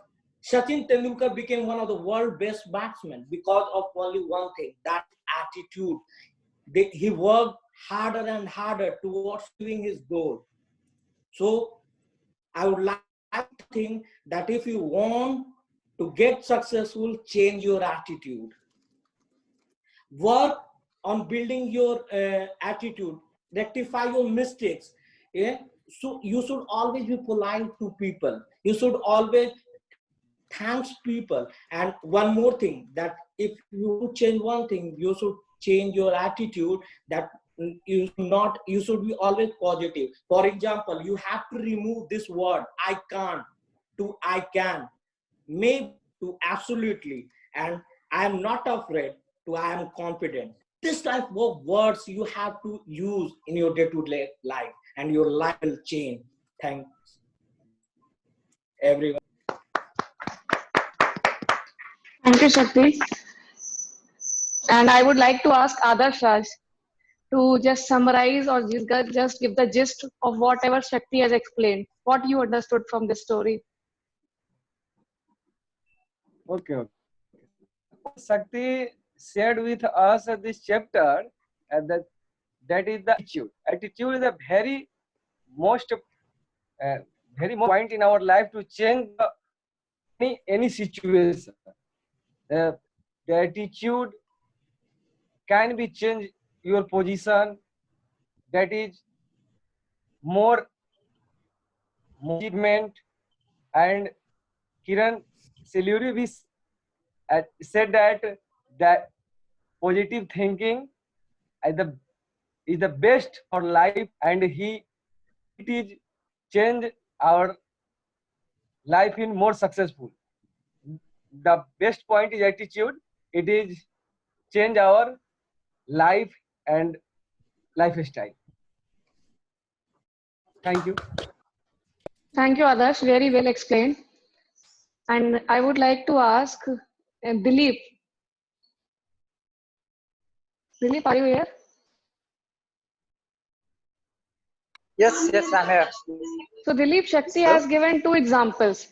Sachin Tendulkar became one of the world's best batsmen because of only one thing, that attitude. He worked harder and harder towards achieving his goal. So I would like to think that if you want to get successful, change your attitude. Work on building your attitude, rectify your mistakes. Yeah, so you should always be polite to people, you should always thanks people. And one more thing, that if you change one thing, you should change your attitude, that you should be always positive. For example, you have to remove this word I can't to I can, maybe to absolutely, and I am not afraid to I am confident. This type of words you have to use in your day-to-day life, and your life will change. Thanks everyone. Thank you, Shakti. And I would like to ask Adarsh Raj to just summarize or just give the gist of whatever Shakti has explained, what you understood from this story. Okay, okay. Shakti shared with us this chapter, and that is the attitude. Attitude is a most very most point in our life to change any situation. The attitude can be changed your position. That is more achievement. And Kiran Seluri said that positive thinking is the best for life, and it is change our life in more successful. The best point is attitude. It is change our life and lifestyle. Thank you. Thank you, Adarsh. Very well explained. And I would like to ask Dilip. Dilip, are you here? Yes, yes, I'm here. So Dilip, Shakti Hello? has given two examples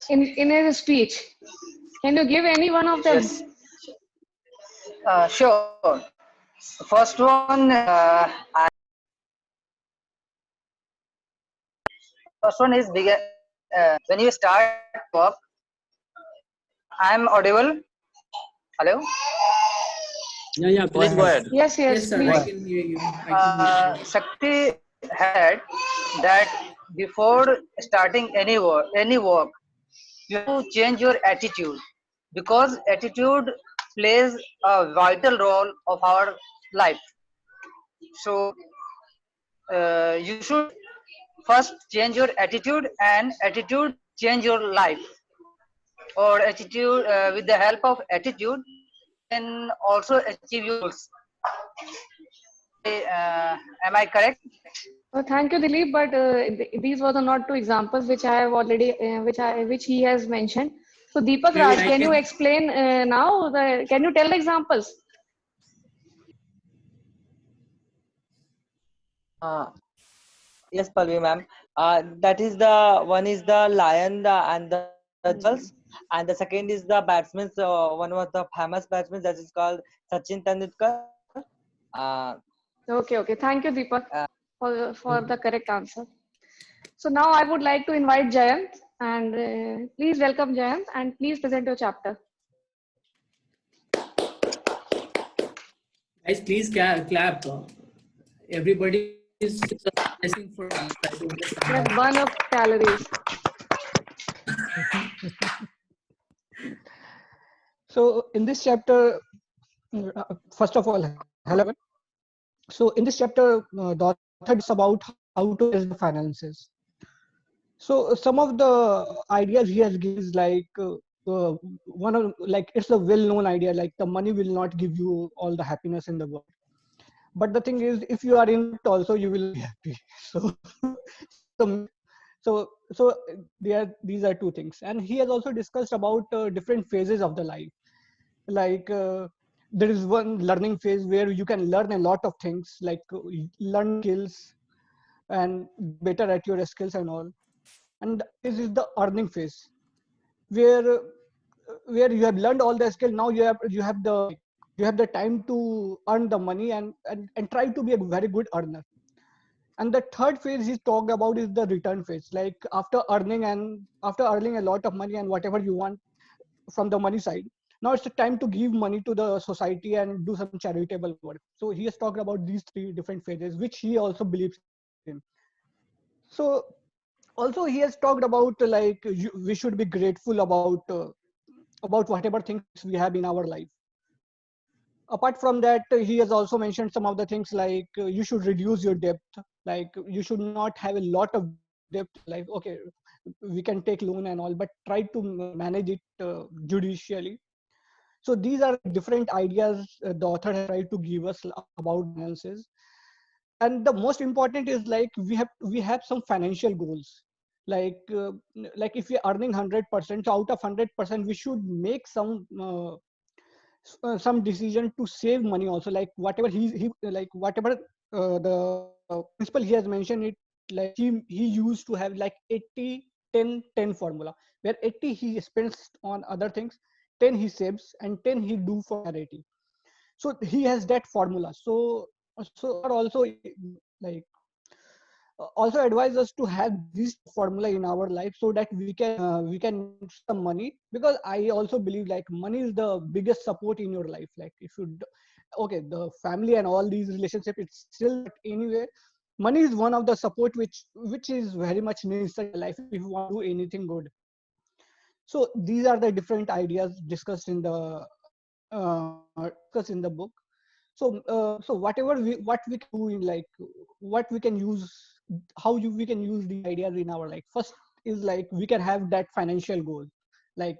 in his speech. Can you give any one of them? Yes. Sure. First one, first one is bigger. When you start work, I'm audible. Hello. Yeah, Please go ahead. Yes, Yes, yes, sir. please. I can hear you. I can hear you. Shakti had that before starting any work, you have to change your attitude, because attitude plays a vital role of our life. So you should first change your attitude, and attitude change your life. Or attitude, with the help of attitude, can also achieve your goals. Am I correct? Thank you, Dilip. But these were the not two examples which I have already, which he has mentioned. So Deepak Maybe Raj, I can you can. explain now? Can you tell the examples? Uh, yes, Palvi ma'am. That is the one is the lion and the jewels, and the second is the batsman. One of the famous batsmen that is called Sachin Tendulkar. Uh, Okay, okay. Thank you, Deepak, for the correct answer. So now I would like to invite Jayant, and please welcome Jayant, and please present your chapter. Guys, please clap. Everybody is listening for us. Try to understand Let's that. burn up calories. So in this chapter, first of all, hello. So in this chapter, the author is about how to manage the finances. So some of the ideas he has given is like one of, like, it's a well-known idea, like the money will not give you all the happiness in the world. But the thing is, if you are in it also, you will be happy. So so these are two things. And he has also discussed about different phases of the life. Like there is one learning phase where you can learn a lot of things, like learn skills and better at your skills and all. And this is the earning phase, where you have learned all the skill. Now you have the time to earn the money, and try to be a very good earner. And the third phase he talked about is the return phase, like after earning a lot of money and whatever you want from the money side, now it's the time to give money to the society and do some charitable work. So he has talked about these three different phases, which he also believes in. So also he has talked about like we should be grateful about whatever things we have in our life. Apart from that, he has also mentioned some of the things like you should reduce your debt. Like you should not have a lot of debt. Like okay, we can take loan and all, but try to manage it judicially. So these are different ideas the author has tried to give us about finances. And the most important is like we have some financial goals. Like like if we are earning 100%, so out of 100%, we should make some decision to save money also. Like whatever he like whatever the principle he has mentioned it, like he used to have like 80-10-10 formula, where 80 he spends on other things, 10 he saves, and 10 he do for charity. So he has that formula. So are also like also advise us to have this formula in our life so that we can some money, because I also believe like money is the biggest support in your life. Like if you okay, the family and all these relationships, it's still, but anyway money is one of the support which is very much necessary in life if you want to do anything good. So these are the different ideas discussed in the book. So whatever what we can do in like what we can use, we can use these ideas in our life. First is like we can have that financial goal, like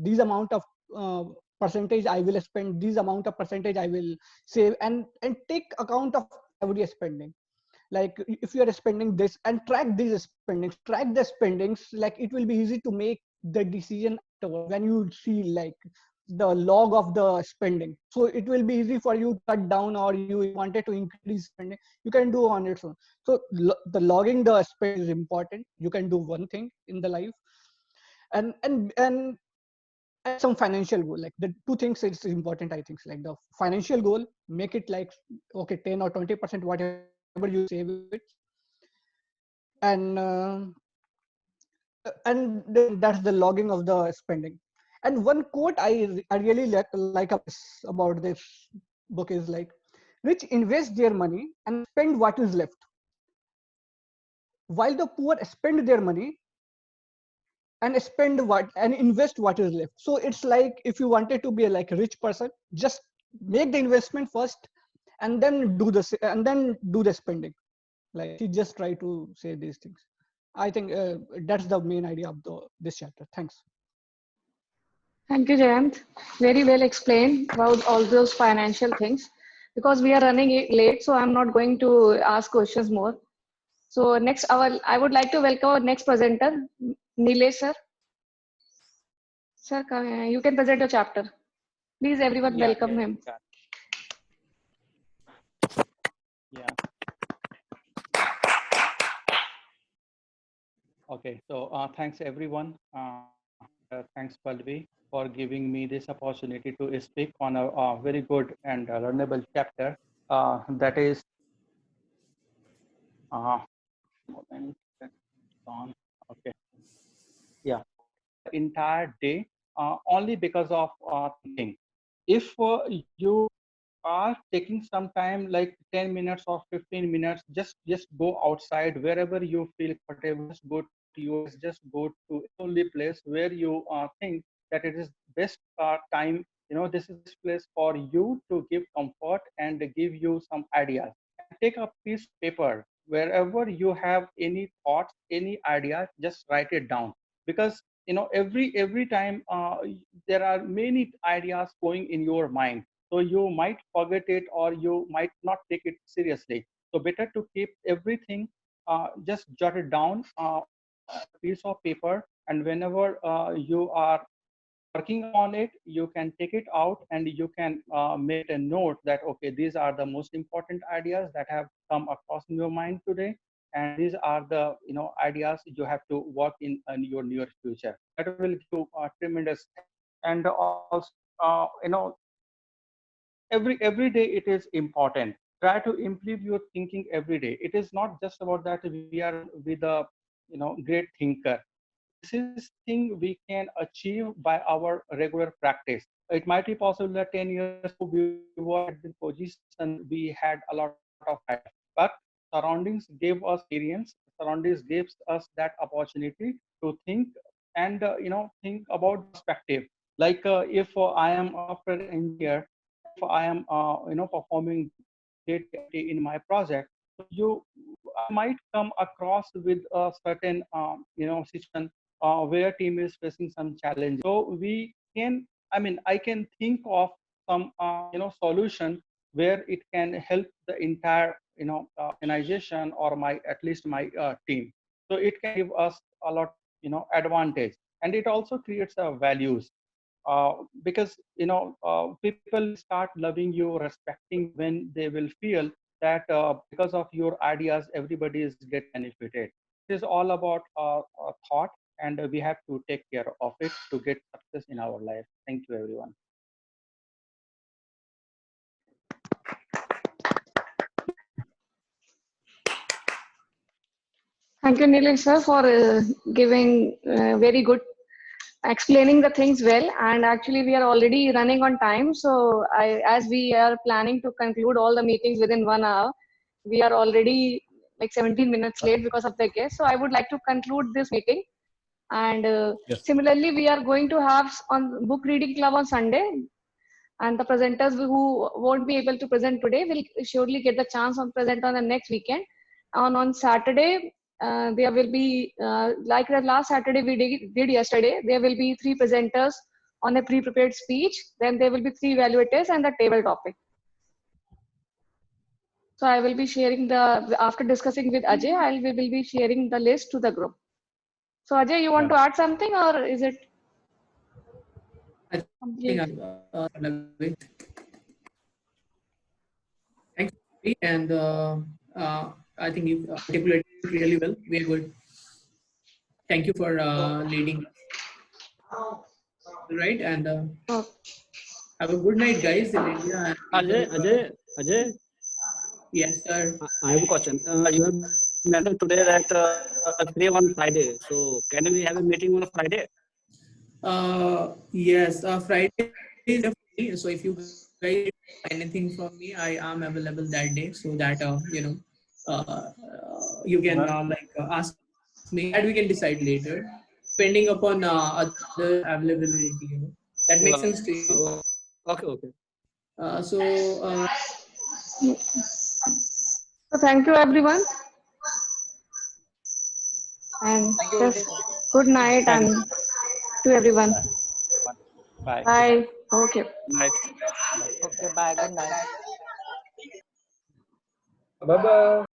these amount of percentage I will spend, this amount of percentage I will save, and take account of every spending. Like if you are spending this, and track these spendings, track the spendings, like it will be easy to make the decision afterward when you see like the log of the spending. So it will be easy for you to cut down, or you wanted to increase spending, you can do on its own. So the logging the spend is important. You can do one thing in the life, and some financial goal. Like the two things is important, I think. Like the financial goal, make it like okay, 10 or 20%, whatever you save it, and and then that's the logging of the spending. And one quote I really like about this book is like, rich invest their money and spend what is left, while the poor spend their money and invest what is left. So it's like if you wanted to be a like rich person, just make the investment first, and then do the spending. Like he just try to say these things. I think that's the main idea of this chapter. Thanks. Thank you, Jayant. Very well explained about all those financial things. Because we are running late, so I'm not going to ask questions more. So next, I would like to welcome our next presenter, Nilesh sir. Sir, you can present your chapter. Please, everyone, welcome him. Yeah. Okay, so thanks everyone. Thanks Palvi for giving me this opportunity to speak on a very good and learnable chapter. That is, moment, on. Okay, yeah, entire day only because of thinking. If you are taking some time like 10 minutes or 15 minutes, just go outside wherever you feel comfortable. Just go to yours, just go to only place where you think that it is best time. This is place for you to give comfort and give you some ideas. Take a piece of paper, wherever you have any thoughts, any idea, just write it down. Because every time there are many ideas going in your mind, so you might forget it or you might not take it seriously. So better to keep everything, just jot it down on a piece of paper, and whenever you are working on it, you can take it out and you can make a note that okay, these are the most important ideas that have come across in your mind today, and these are the ideas you have to work in your near future. That will give you a tremendous. And also every day it is important. Try to improve your thinking every day. It is not just about that we are with a great thinker. This is thing we can achieve by our regular practice. it might be possible that 10 years ago we were at the position we had a lot of life, but surroundings gave us experience. Surroundings gives us that opportunity to think and think about perspective. Like if I am a software engineer, if I am performing data in my project, you I might come across with a certain situation where team is facing some challenge. So we can, I mean, I can think of some solution where it can help the entire organization or my at least my team. So it can give us a lot advantage, and it also creates values. Because people start loving you, respecting when they will feel that because of your ideas everybody is get benefited. It is all about thought, and we have to take care of it to get success in our life. Thank you, everyone. Thank you, Nilesh sir, for giving very good explaining the things well. And actually, we are already running on time. So, as we are planning to conclude all the meetings within 1 hour, we are already like 17 minutes late because of the guest. So, I would like to conclude this meeting. And Yes. similarly, we are going to have on book reading club on Sunday. And the presenters who won't be able to present today will surely get the chance on present on the next weekend. On Saturday, there will be, like the last Saturday we did yesterday, there will be 3 presenters on a pre-prepared speech. Then there will be 3 evaluators and the table topic. So I will be sharing after discussing with Ajay, we will be sharing the list to the group. So Ajay, you want to add something, or is it complete? Thanks, and I think you articulated it really well. Very good. Thank you for leading. Right, and have a good night, guys, in India. Ajay. Yes, sir. I have a question. You have mentioned today that free on Friday. So can we have a meeting on a Friday? Yes, Friday is free. So if you guys need anything from me, I am available that day, so that you can ask me, and we can decide later, depending upon other availability. That makes sense to you? Okay. So thank you, everyone, and just good night and to everyone. Bye. Bye. Okay. Night. Okay, bye. Good night. Bye bye.